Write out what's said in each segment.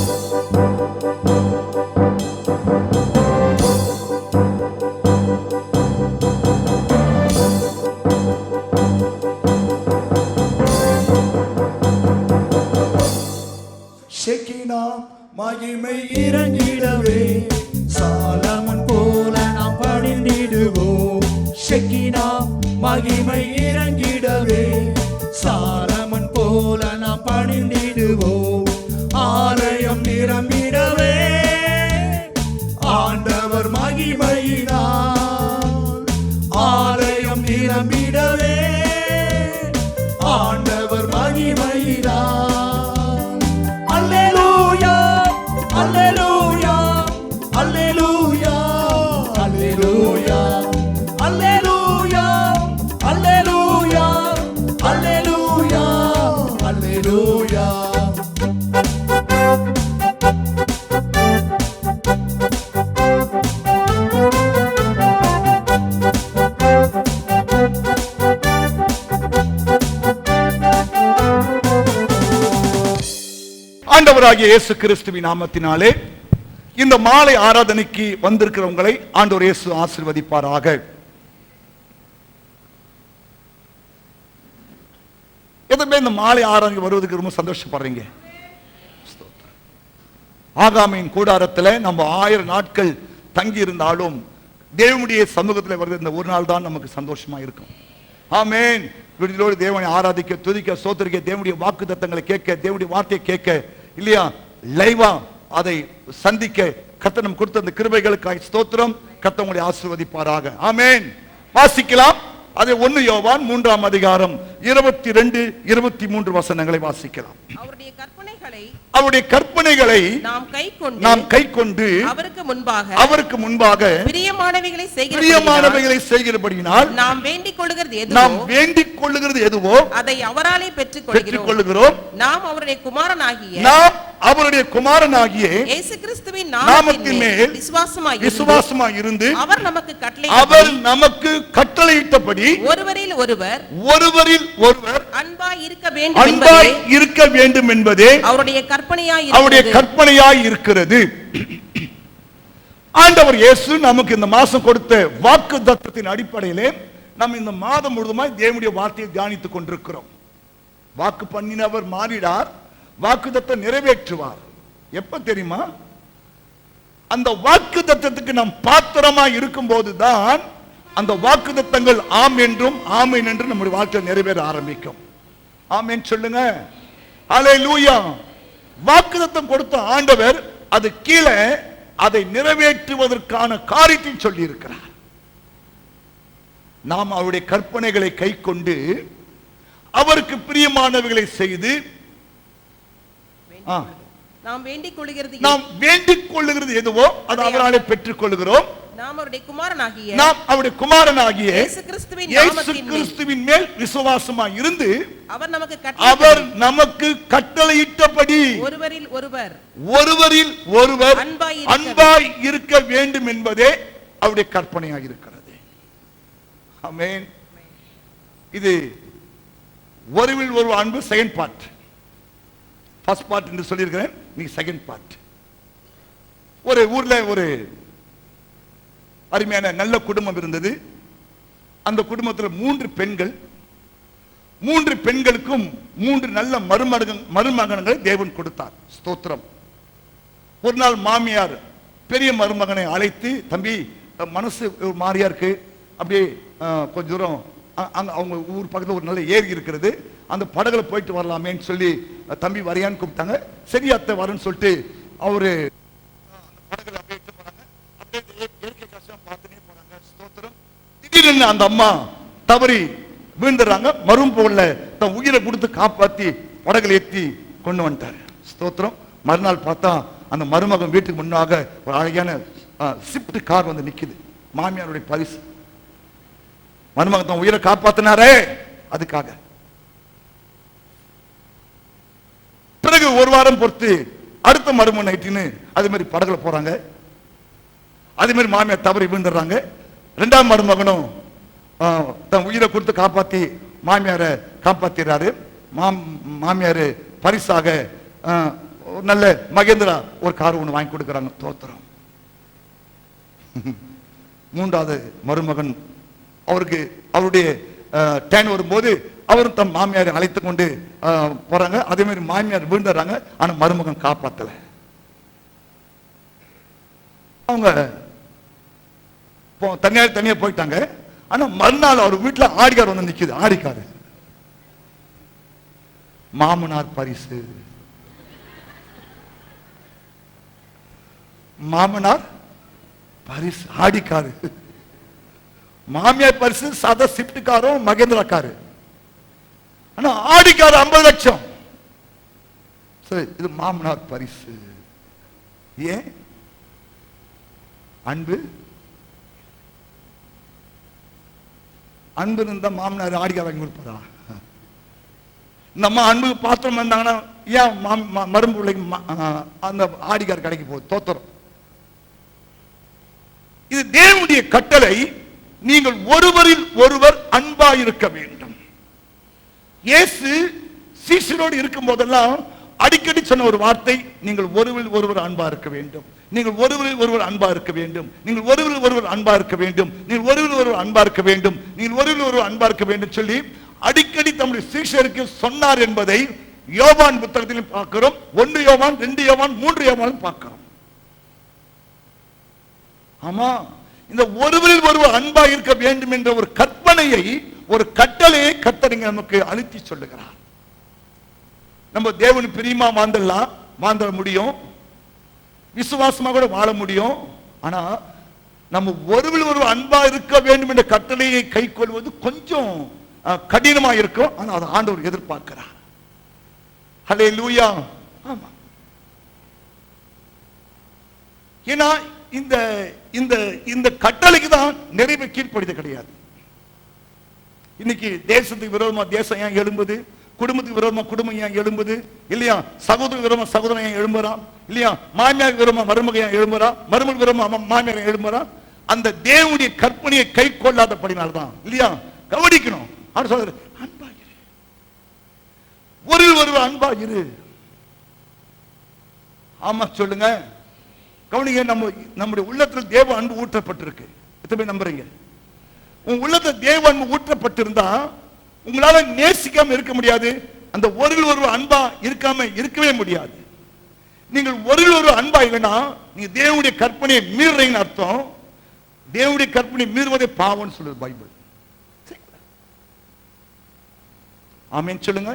ஷெகினா மகிமை இறங்கிடவே சாலமன் போல நாம் பணிந்திடுவோம். ஷெகினா மகிமை இறங்கிடவே சாலமன் போல நாம் பணிந்திடுவோம். ஆலயம் நிரம்பிடவே ஆண்டவர் மகிமையினால், ஆலயம் நிரம்பிடவே ஆண்டவர் மகிமையினால். அல்லேலூயா அல்லேலூயா அல்லேலூயா அல்லேலூயா அல்லேலூயா அல்லேலூயா அல்லேலூயா அல்லேலூயா. ஆண்டவராகிய இயேசு கிறிஸ்துவின் நாமத்தினாலே இந்த மாலை ஆராதனைக்கு வந்திருக்கிறவங்களை ஆண்டவர் இயேசு ஆசீர்வதிப்பாராக. எதுவுமே இந்த மாலை ஆராதனை வருவதற்கு ரொம்ப சந்தோஷப்படுறீங்க. ஆகாமின் கூடாரத்தில் நம்ம 1000 நாட்கள் தங்கி இருந்தாலும் தேவனுடைய சமூகத்தில் வருகிற இந்த ஒரு நாள் தான் நமக்கு சந்தோஷமா இருக்கும். ஆமென். விடுதலோடு தேவனை ஆராதிக்க, துதிக்க, சோதரிக்க, தேவனுடைய வாக்குத்தத்தங்களை கேட்க, தேவனுடைய வார்த்தையை கேட்க, இல்லையா, லைவா அதை சந்திக்க கர்த்தர் நமக்கு கொடுத்த அந்த கிருபைகளுக்காக ஸ்தோத்திரம். கர்த்தர் உங்களை ஆசீர்வதிப்பாராக. ஆமென். வாசிக்கலாம். அது 1 யோவான் 3ஆம் அதிகாரம் 22, 23 வசனங்களை வாசிக்கலாம். அவருடைய கற்பனைகளை நாம் கைக்கொண்டு அவருக்கு முன்பாக பிரியமானவைகளை செய்கிறபடியினால் நாம் வேண்டிக் கொள்ளுகிறது எதுவோ அதை அவராலே பெற்றுக் கொள்ளுகிறோம். நாம் அவருடைய குமாரனாகிய இயேசு கிறிஸ்துவின் நாமத்தின் மேல் விசுவாசமாய் இருந்து அவர் நமக்கு கட்டளையிட்டபடி ஒருவரில் ஒருவர் அன்பாய் இருக்க வேண்டும் என்பதே அவருடைய கற்பனையாய் இருக்கிறது. ஆண்டவர் இயேசு நமக்கு இந்த மாசம் கொடுத்த வாக்குத்தத்தத்தின் அடிப்படையிலே நாம் இந்த மாதம் முழுவதுமாய் தேவனுடைய வார்த்தையை தியானித்துக் கொண்டிருக்கிறோம். வாக்கு பண்ணினவர் மாறிடார், வாக்குத்தத்தம் நிறைவேற்றுவார். எப்ப தெரியுமா? அந்த வாக்குத்தத்தத்துக்கு நாம் பாத்திரமா இருக்கும் போதுதான் அந்த வாக்குத்தத்தங்கள் ஆம் என்றும் ஆமென் என்றும் நம்முடைய வாழ்க்கையில் நிறைவேற ஆரம்பிக்கும். ஆமென் சொல்லுங்க. அல்லேலூயா. வாக்குத்தத்தம் கொடுத்த ஆண்டவர் அது கீழே அதை நிறைவேற்றுவதற்கான காரியத்தை சொல்லி இருக்கிறார். நாம் அவருடைய கற்பனைகளை கைக்கொண்டு அவருக்கு பிரியமானவைகளை செய்து நாம் வேண்டிக் கொள்ளுகிறது எதுவோ அதை அவராலே பெற்றுக் கொள்ளுகிறோம். நாம் அவருடைய குமாரனாகிய இயேசு கிறிஸ்துவின் மேல் விசுவாசமாய் இருந்து அவர் நமக்கு கட்டளையிட்டபடி ஒருவரில் ஒருவர் அன்பாய் இருக்க வேண்டும் என்பதே அவருடைய கற்பனையாக இருக்கிறது. ஆமென். இது ஒருவில் ஒரு அன்பு செகண்ட் பார்ட். ஃபர்ஸ்ட் பார்ட் என்று சொல்லியிருக்கிறேன், நீ செகண்ட் பார்ட். ஒரு ஊர்ல ஒரு அருமையான நல்ல குடும்பம் இருந்தது. அந்த குடும்பத்தில் 3 பெண்கள். 3 பெண்களுக்கும் 3 நல்ல மருமகன்களை தேவன் கொடுத்தார். ஸ்தோத்திரம். ஒரு நாள் மாமியார் பெரிய மருமகனை அழைத்து, தம்பி மனசு ஒரு மாறியா இருக்கு, அப்படியே கொஞ்ச தூரம் அவங்க ஊர் பக்கத்தில் ஒரு நல்ல ஏரி இருக்கிறது, அந்த படகுல போயிட்டு வரலாமேன்னு சொல்லி தம்பி வரையான்னு கூப்பிட்டாங்க. சரி அத்தை வரேன்னு சொல்லிட்டு அவரு படகுல அப்படியே போறாங்க. அப்படியே இயற்கை காட்சியா பார்த்துனே போறாங்க. ஸ்தோத்திரம். திடீர்னு அந்த அம்மா தவறி வீழ்ந்துறாங்க. மறுபோல தன் உயிரை கொடுத்து காப்பாத்தி படகுல ஏற்றி கொண்டு வந்துட்டாரு. ஸ்தோத்திரம். மறுநாள் பார்த்தா அந்த மருமகன் வீட்டுக்கு முன்னாக ஒரு அழகான ஸ்விஃப்ட் கார் வந்து நிக்குது. மாமியாருடைய பரிசு. மருமகன் தன் உயிரை காப்பாத்தினாரே அதுக்காக. பிறகு ஒரு வாரம் பொறுத்து அடுத்த மருமகன் நைட்டின்னு அதே மாதிரி படகுல போறாங்க. அதே மாதிரி மாமியார் தவறி வீழ்ந்துடுறாங்க. 2ஆம் மருமகனும் தன் உயிரை கொடுத்து காப்பாத்தி மாமியாரை காப்பாத்திடுறாரு. மாமியார் பரிசாக ஒரு நல்ல மகேந்திரா ஒரு கார் ஒன்று வாங்கி கொடுக்குறாங்க, தோத்திரம். மூன்றாவது மருமகன் அவருக்கு அவருடைய டேன் வரும்போது அவரும் தம் மாமியாரை அழைத்து கொண்டு போறாங்க. அதே மாதிரி மாமியார் விழுந்துறாங்க, ஆனா மருமகன் காப்பாத்தல. அவங்க தனியா போயிட்டாங்க. ஆனா மறுநாள் அவர் வீட்டுல ஆடிக்கார் வந்து நிக்குது. ஆடிக்காரு மாமனார் பரிசு. மாமனார் பரிசு ஆடிக்காரு. மாமியார் பரிசு சாதா ஸ்விஃப்ட் காரும் மகேந்திரா காரு. ஆனா ஆடிக்காரு 50 லட்சம். சரி, இது மாமனார் பரிசு. ஏன்? அன்பு. அன்பு இருந்தா மாமனார் ஆடிக்கார் வாங்கி கொடுப்பாரா? நம்ம அன்பு பாத்திரம் இருந்தாங்கன்னா ஏன் மரும்பு பிள்ளைக்கு அந்த ஆடிக்கார் கடைக்கு போகுது? தோத்திரம். இது தேவனுடைய கட்டளை. நீங்கள் ஒருவரில் ஒருவர் அன்பா இருக்க வேண்டும். இயேசு சீஷரோடு இருக்கும் போதெல்லாம் அடிக்கடி சொன்ன ஒரு வார்த்தை, நீங்கள் ஒருவரில் ஒருவர் அன்பா இருக்க வேண்டும். நீங்கள் ஒருவரில் ஒருவர் அன்பா இருக்க வேண்டும். நீங்கள் ஒருவரில் ஒருவர் அன்பா இருக்க வேண்டும். நீங்கள் ஒருவரில் ஒருவர் அன்பா இருக்க வேண்டும். நீங்கள் ஒருவரில் ஒருவர் அன்பா இருக்க வேண்டும் சொல்லி அடிக்கடி தம்முடைய சீஷருக்கு சொன்னார் என்பதை யோவான் புத்தகத்திலும் பார்க்கிறோம். 1 யோவான், 2 யோவான், 3 யோவான் பார்க்கிறோம். ஆமா, இந்த ஒருவரில் ஒருவர் அன்பா இருக்க வேண்டும் என்ற ஒரு கற்பனையை, ஒரு கட்டளையை கர்த்தர் நமக்கு அழுத்தி சொல்லுகிறார். நம்ம தேவன் பிரியமா வாழ்ந்துட முடியும், விசுவாசமா கூட வாழ முடியும். ஆனா நம்ம ஒருவரில் ஒருவர் அன்பா இருக்க வேண்டும் என்ற கட்டளையை கை கொள்வது கொஞ்சம் கடினமா இருக்கும். ஆனா அதை ஆண்டவர் எதிர்பார்க்கிறார். ஹல்லேலூயா. ஆமா, ஏன்னா இந்த இந்த இந்த கட்டளைக்கு தான் நிறைய கீழ்ப்படிது கிடையாது. இன்னைக்கு தேசத்துக்கு விரோதமா தேசம் ஏன் எழும்புது? குடும்பத்துக்கு விரோதமா குடும்பம் ஏன் எழும்புது? இல்லையா? சகோதரருக்கு விரோதமா சகோதரன் ஏன் எழும்புறான்? இல்லையா? மாமியாருக்கு விரோதமா மருமகன் ஏன் எழும்புறா? மருமகன் விரோதமா மாமியார் எழும்புறா? அந்த தேவனுடைய கற்பனையை கை கொள்ளாதபடினால்தான். இல்லையா? கவனிக்கணும். அவர் சொல்றாரு, அன்பா இரு, ஒருவர் அன்பா இரு. ஆமா, சொல்லுங்க, கவனிங்க. நம்முடைய உள்ளத்தில் தேவ அன்பு ஊற்றப்பட்டிருக்கு. எத்தனை பேர் நம்புறீங்க? உங்க உள்ளத்தில் தேவ அன்பு ஊற்றப்பட்டிருந்தா உங்களால நேசிக்காம இருக்க முடியாது. அந்த ஒருவர் அன்பா இருக்கவே முடியாது. நீங்கள் ஒருவர் அன்பா இல்லைன்னா நீங்க தேவனுடைய கற்பனையை மீறுறீங்கன்னு அர்த்தம். தேவனுடைய கற்பனை மீறுவதே பாவம்னு சொல்லுது பைபிள். ஆமென் சொல்லுங்க.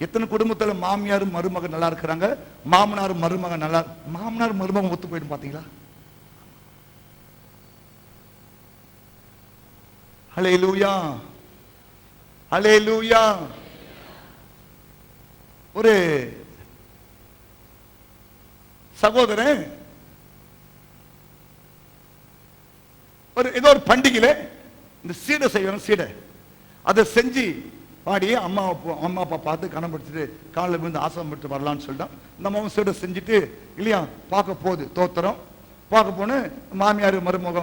எத்தனை குடும்பத்துல மாமியாரும் மருமகன் நல்லா இருக்கிறாங்க, மாமனாரும் மருமகன் நல்லா, மாமனார் மருமகன் ஒத்து போயிடும். பாத்தீங்களா? ஹல்லேலூயா, ஹல்லேலூயா. ஒரு சகோதரன் ஏதோ ஒரு பண்டிகையில இந்த சீடை செய்யணும். சீடை அதை செஞ்சு பாடி அம்மா அப்பா பார்த்து கனப்படுத்திட்டு காலில் விழுந்து ஆசைப்பட்டு வரலான்னு சொல்லிட்டான். இந்த அம்மாவும் சீடை செஞ்சுட்டு இல்லையா பார்க்க போகுது. தோத்திரம். பார்க்க போன மாமியார் மருமக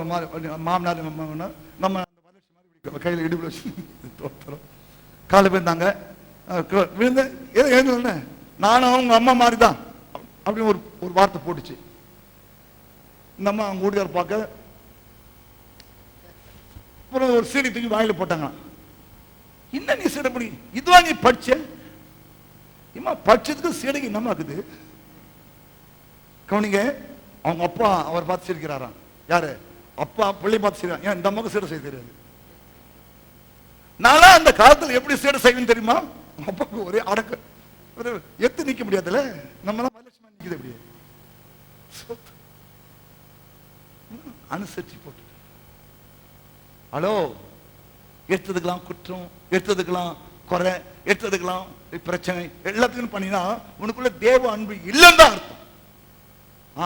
மாமனார் நம்ம கையில் இடுப்புல வச்சு தோத்திரம் காலை விழுந்தாங்க. விழுந்து எழுந்து நானும் அவங்க அம்மா மாதிரி தான் அப்படின்னு ஒரு வார்த்தை போட்டுச்சு. இந்த அம்மா அவங்க வீட்டுக்கார பார்க்க அப்புறம் ஒரு சீடி தூக்கி வாயில போட்டாங்க. என்ன நீ சீடை படி, இதுவா நீ படிச்ச? இம்மா படிச்சதுக்கு சீடைக்கு என்னமா இருக்குது? கவனிங்க, அவங்க அப்பா அவர் பார்த்து சிரிக்கிறாராம். யாரு? அப்பா பிள்ளை பார்த்து சிரிக்கிறான். ஏன் இந்த அம்மாவுக்கு சீடை செய்ய தெரியாது? நானா அந்த காலத்துல எப்படி சீடை செய்வேன்னு தெரியுமா? அப்பாவுக்கு ஒரே அடக்க, ஒரு எத்து நிக்க முடியாதுல்ல, நம்மளாம் மலட்சுமா நிக்குது. அப்படியே அனுசரிச்சு போட்டு ஹலோ, எடுத்ததுக்கெல்லாம் குற்றம், எடுத்ததுக்கெல்லாம் குறை, எடுத்ததுக்கெல்லாம் பிரச்சனை, எல்லாத்துக்கும் பண்ணினா உனக்குள்ள தேவ அன்பு இல்லைன்னு தான் அர்த்தம்.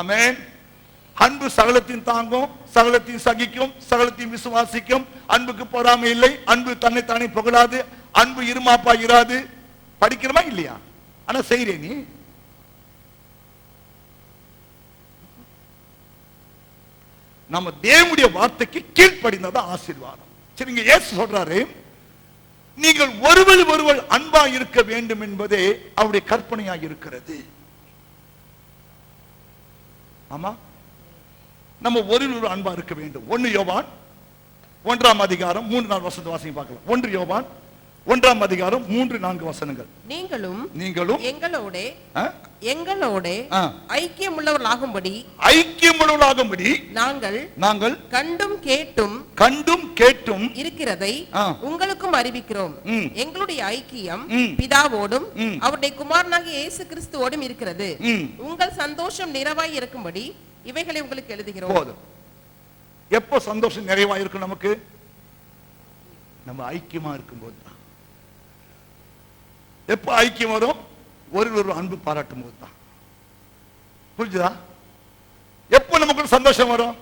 ஆமென். அன்பு சகலத்தையும் தாங்கும், சகலத்தையும் சகிக்கும், சகலத்தையும் விசுவாசிக்கும். அன்புக்கு பொறாமை இல்லை. அன்பு தன்னைத்தானே புகழாது. அன்பு இருமாப்பா இராது. படிக்கிறமா இல்லையா? ஆனா செய்யறே நீ. நம்ம தேவனுடைய வார்த்தைக்கு கீழ்ப்படிந்ததான் ஆசீர்வாதம். சரிங்க, இயேசு சொல்றாரு, நீங்கள் ஒருவர் ஒருவர் அன்பா இருக்க வேண்டும் என்பதே அவருடைய கற்பனையாக இருக்கிறது. ஆமா, நம்ம ஒரு அன்பா இருக்க வேண்டும். 1 யோவான் 1ஆம் அதிகாரம் 3-4 வசனத்தை வாசிங்க பார்க்கலாம். 1 யோவான் 1ஆம் அதிகாரம் 3-4 வசனங்கள். நீங்களும் எங்களோட ஐக்கியமுள்ளவர்களாகும்படி நாங்கள் கண்டும் கேட்டும் இருக்கிறதை உங்களுக்கும் அறிவிக்கிறோம். எங்களுடைய ஐக்கியம் பிதாவோடும் அவருடைய குமாரனாகிய இயேசு கிறிஸ்துவோடும் இருக்கிறது. உங்கள் சந்தோஷம் நிறைவாய் இருக்கும்படி இவைகளை உங்களுக்கு எழுதுகிறோம். போதும். எப்போ சந்தோஷம் நிறைவா இருக்கும்? நமக்கு நம்ம ஐக்கியமா இருக்கும்போது தான். எப்போ ஐக்கியம் வரும்? ஒரு அன்பு பாராட்டும் போது தான். புரிஞ்சுதா? எப்போ நமக்கு சந்தோஷம் வரும்?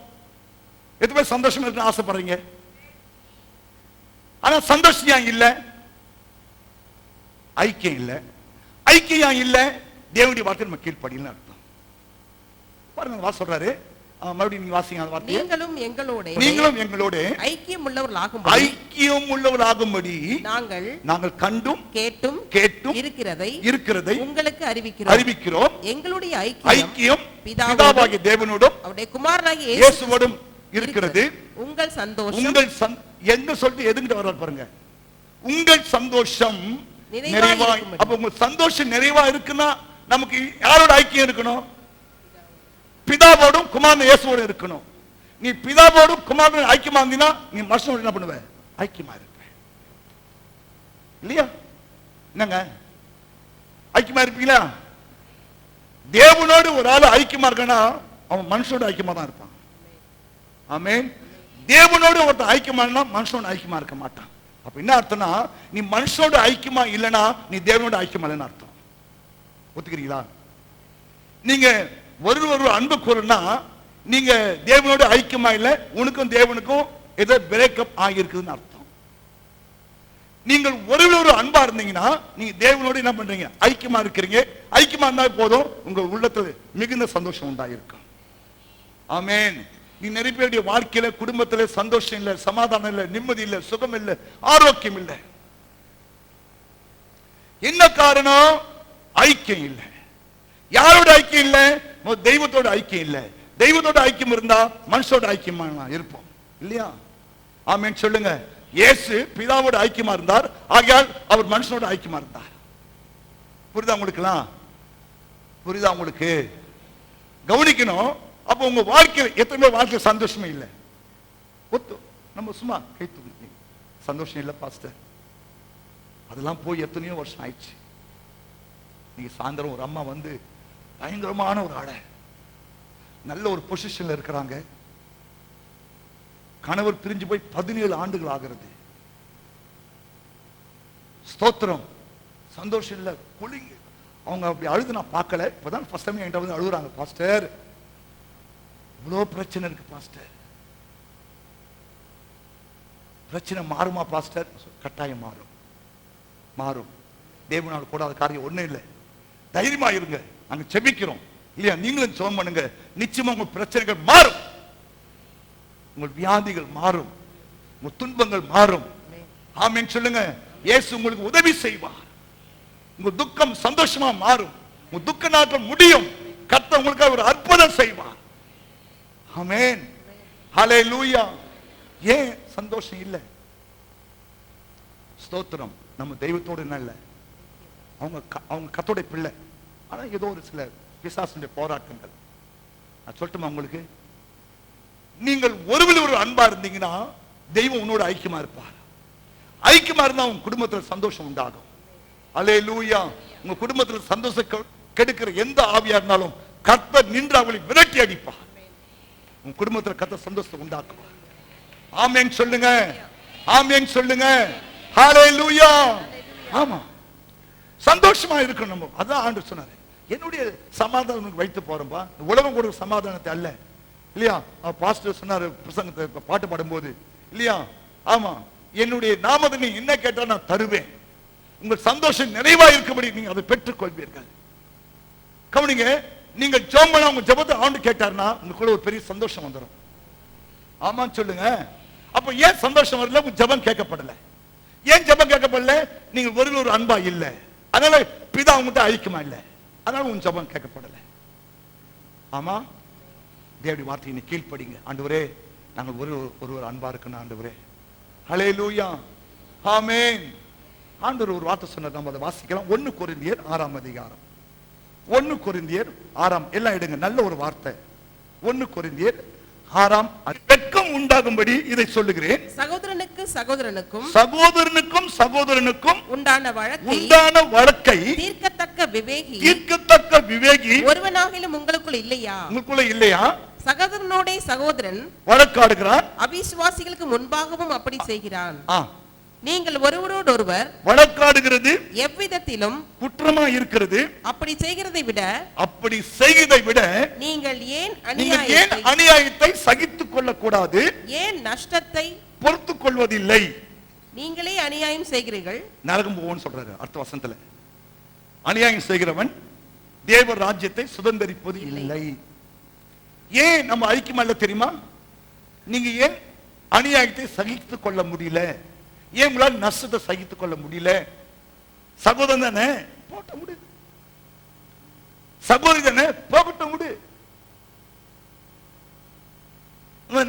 எதுவுமே சந்தோஷம் இருக்கு ஆசைப்படுறீங்க, ஆனா சந்தோஷம் ஏன் இல்ல? ஐக்கியம் இல்ல. ஐக்கியம் இல்ல, தேவனுடைய வார்த்தை நம்ம கீழ்ப்படின்னு அர்த்தம். பாருங்க, வா சொல்றாரு. மறுபடியும் நீங்க வாசிங்க அந்த வார்த்தையை. நீங்களும் எங்களோட ஐக்கியம் உள்ளவர்களாகும்படி நாங்கள் கண்டும் கேட்டும் இருக்கிறதை உங்களுக்கு அறிவிக்கிறோம். எங்களுடைய ஐக்கியம் பிதாவாகிய தேவனோடும் அவருடைய குமாரனாகிய இயேசுவோடும் இருக்கிறது. உங்கள் சந்தோஷம் என்ன சொல்லிட்டு எதுங்கிட்ட வர்றாரு பாருங்க. உங்கள் சந்தோஷம் நிறைவா. அப்ப உங்க சந்தோஷம் நிறைவா இருக்குன்னா நமக்கு யாரோட ஐக்கியம் இருக்கணும்? பிதாவோடும் குமாரன் இயேசுவோடும் இருக்கணும். நீ பிதாவோடும் குமாரன் ஐக்கியமா இருந்தீனா நீ மனுஷனோட என்ன பண்ணுவ? ஐக்கியமா இருப்ப. இல்லையா? என்னங்க ஐக்கியமா இருப்பீங்களா? தேவனோடு ஒரு ஆள் ஐக்கியமா இருக்கனா அவன் மனுஷனோட ஐக்கியமா தான் இருப்பான். ஆமென். தேவனோடு ஒருத்தன் ஐக்கியமா இருந்தா மனுஷனோட ஐக்கியமா இருக்க மாட்டான். அப்ப என்ன அர்த்தம்னா, நீ மனுஷனோட ஐக்கியமா இல்லைன்னா நீ தேவனோட ஐக்கியமா இல்லைன்னு அர்த்தம். ஒத்துக்கிறீங்களா? நீங்க ஒரு அன்பு கூறனா நீங்க தேவனோட ஐக்கியமா இல்ல, உனக்கும் தேவனுக்கும் ஏதோ பிரேக்கப் ஆகியிருக்குதுன்னு அர்த்தம். நீங்கள் ஒரு அன்பா இருந்தீங்கன்னா நீங்க தேவனோட என்ன பண்றீங்க? ஐக்கியமா இருக்கிறீங்க. ஐக்கியமா இருந்தா போதும், உங்க உள்ளத்துல மிகுந்த சந்தோஷம் உண்டாயிருக்கும். ஆமென். நீ நிறைய பேருடைய வாழ்க்கையில குடும்பத்துல சந்தோஷம் இல்ல, சமாதானம் இல்ல, நிம்மதி இல்ல, சுகம் இல்ல, ஆரோக்கியம் இல்ல. என்ன காரணம்? ஐக்கியம் இல்ல. யாரோட ஐக்கியம் இல்ல? தெய்வத்தோட ஐக்கியம் இல்ல. தெய்வத்தோட ஐக்கியம் இருந்தா மனுஷோட ஐக்கியமா இருப்போம். இல்லையா? ஆமென் சொல்லுங்க. இயேசு பிதாவோட ஐக்கியமா இருந்தார், ஆகையால் அவர் மனுஷனோட ஐக்கியமா இருந்தார். புரியுதா உங்களுக்குலாம்? புரியுதா உங்களுக்கு? கவனிக்கணும். அப்ப உங்க வாழ்க்கையில் எத்தனை வாழ்க்கையில் சந்தோஷமே இல்லை. நம்ம சும்மா கை தூக்கி சந்தோஷம் இல்லை பாஸ்டர், அதெல்லாம் போய் எத்தனையோ வருஷம் ஆயிடுச்சு. நீங்க சாயந்தரம் ஒரு அம்மா வந்து பயங்கரமான ஒரு ஆடை, நல்ல ஒரு பொசிஷன்ல இருக்கிறாங்க. கணவர் பிரிஞ்சு போய் 17 ஆண்டுகள் ஆகிறது. ஸ்தோத்திரம். சந்தோஷம் இல்ல, குளிங்க. அவங்க அப்படி அழுது நான் பார்க்கல. இப்பதான் ஃபர்ஸ்ட் டைம் என்கிட்ட வந்து அழுகுறாங்க. பாஸ்டர் இவ்வளோ பிரச்சனை இருக்கு பாஸ்டர். பிரச்சனை மாறுமா பாஸ்டர்? கட்டாயம் மாறும். தேவனால் கூடாத காரியம் ஒண்ணும் இல்லை. தைரியமா இருங்க, நாங்க செபிக்கிறோம். இல்லையா? நீங்களும் ஜெபம் பண்ணுங்க. நிச்சயமா உங்க பிரச்சனைகள் மாறும், உங்கள் வியாதிகள் மாறும், உங்க துன்பங்கள் மாறும். ஆமென் சொல்லுங்க. இயேசு உங்களுக்கு உதவி செய்வார். உங்க துக்கம் சந்தோஷமா மாறும். உங்க துக்க நாட்கள் முடியும். கர்த்தர் உங்களுக்கு ஒரு அற்புதம் செய்வார். ஆமென். ஹல்லேலூயா. ஏன் சந்தோஷம் இல்லை? ஸ்தோத்திரம். நம்ம தெய்வத்தோடு என்ன இல்லை, அவங்க கர்த்தருடைய பிள்ளை. ஆனா ஏதோ ஒரு சில பிசாசுடைய போராட்டங்கள். நான் சொல்லட்டுமா உங்களுக்கு? நீங்கள் ஒரு அன்பா இருந்தீங்கன்னா தெய்வம் உன்னோட ஐக்கியமா இருப்பார். ஐக்கியமா இருந்தா உங்க குடும்பத்தில் சந்தோஷம் உண்டாகும். அல்லேலூயா. உங்க குடும்பத்தில் சந்தோஷம் கெடுக்கிற எந்த ஆவியா இருந்தாலும் கர்த்தர் நின்று அவளை விரட்டி அடிப்பார். உங்க குடும்பத்தில் கர்த்தர் சந்தோஷத்தை உண்டாக்குவார். ஆமென் சொல்லுங்க. ஆமென் சொல்லுங்க. ஹல்லேலூயா. ஆமா, சந்தோஷமா இருக்கணும் நம்ம. அதான் ஆண்டவர் சொன்னாரு, என்னுடைய சமாதானம் வைத்து போறோம்பா, உலகம் கொடுக்கிற சமாதானத்தை அல்ல. இல்லையா? பாஸ்டர் சொன்னாரு பிரசங்கத்தை பாட்டு பாடும்போது. இல்லையா? ஆமா, என்னுடைய நாமத்தை நீ என்ன கேட்டா நான் தருவேன். உங்கள் சந்தோஷம் நிறைவா இருக்கும்படி நீங்க அதை பெற்றுக் கொள்வீர்கள். கவனிங்க, நீங்க ஜெபம் பண்ண உங்க ஜெபத்தை ஆண்டு கேட்டாருன்னா உங்களுக்குள்ள ஒரு பெரிய சந்தோஷம் வந்துடும். ஆமான்னு சொல்லுங்க. அப்ப ஏன் சந்தோஷம் வரல? உங்க ஜெபம் கேட்கப்படல. ஏன் ஜெபம் கேட்கப்படல? நீங்க ஒரு அன்பா இல்ல. அதனால பிதா உங்ககிட்ட ஐக்கியமா இல்ல. அதனால உங்க ஜெபம் கேட்கப்படல. ஆமா, தேவனுடைய வார்த்தையை நீ கீழ்ப்படிங்க. ஆண்டவரே, நாங்கள் ஒருவர் அன்பா இருக்கணும் ஆண்டவரே. ஹல்லேலூயா, ஆமென். ஆண்டவர் ஒரு வார்த்தை சொன்னார், நம்ம அதை வாசிக்கலாம். 1 கொரிந்தியர் 6ஆம் அதிகாரம். 1 கொரிந்தியர் 6ஆம், எல்லாம் எடுங்க, நல்ல ஒரு வார்த்தை. 1 கொரிந்தியர் 6ஆம், வெட்கம் உண்டாகும்படி இதை சொல்லுகிறேன். சகோதரனுக்கு சகோதரனுக்கும் சகோதரனுக்கும் சகோதரனுக்கும் உண்டான வழக்கை தீர்க்கத்தக்க விவேகி ஒருவனாகிலும் உங்களுக்குள்ள இல்லையா? சகோதரனோட சகோதரன் வழக்காடுகிறான், அவிசுவாசிகளுக்கு முன்பாகவும் அப்படி செய்கிறான். நீங்கள் ஒருவரோடு ஒருவர் வழக்காடுகிறது எவ்விதத்திலும் குற்றமா இருக்கிறது. அப்படி செய்கிறதை விட நீங்கள் ஏன் அநியாயத்தை சகித்துக் கொள்ள கூடாது? ஏன் நஷ்டத்தை பொறுத்துக் கொள்வதில்லை? நீங்களே அநியாயம் செய்கிறீர்கள், நரகம் போவோம்னு சொல்றாரு அடுத்த வசனத்துல. அநியாயம் செய்கிறவன் தேவ ராஜ்யத்தை சுதந்தரிப்பது இல்லை. ஏன் நம்ம ஐக்கியம் அல்ல தெரியுமா? நீங்க ஏன் அநியாயத்தை சகித்துக் கொள்ள முடியல? ஏன் உங்களால் நஷ்டத்தை சகித்துக் கொள்ள முடியல? சகோதரன் தானே, போட்ட முடி. சகோதரி தானே, போகட்ட முடி.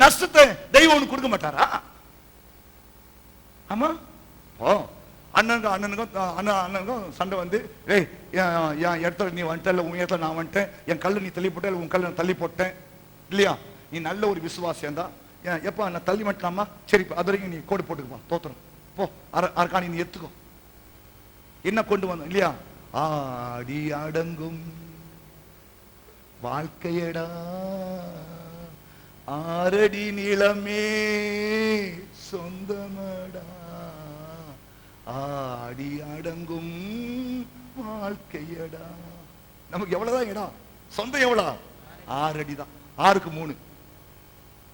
நஷ்டத்தை தெய்வம் கொடுக்க மாட்டாரா? ஆமா, அண்ணனுக்கும் சண்டை வந்து, ஏய் என் இடத்துல நீ வந்துட்ட, இல்லை உன் இடத்துல நான் வந்துட்டேன், என் கல்லை நீ தள்ளி போட்ட, உன் கல்லை நான் தள்ளி போட்டேன் இல்லையா? நீ நல்ல ஒரு விசுவாசியம் தான். எப்பா நான் தள்ளி மாட்டலாமா? சரி, அது வரைக்கும் நீ கோடு போட்டுக்கப்பா, தோத்துறோம் போ, அரக்காணி நீ எடுத்துக்கோ. என்ன கொண்டு வந்தோம் இல்லையா? ஆடி அடங்கும் வாழ்க்கையடா, ஆரடி நிலமே சொந்தமடா, ஆடி அடங்கும் வாழ்க்கையடா. நமக்கு எவ்வளவுதான் இடம் சொந்தம்? எவ்வளோ? 6 அடி தான். 6க்கு 3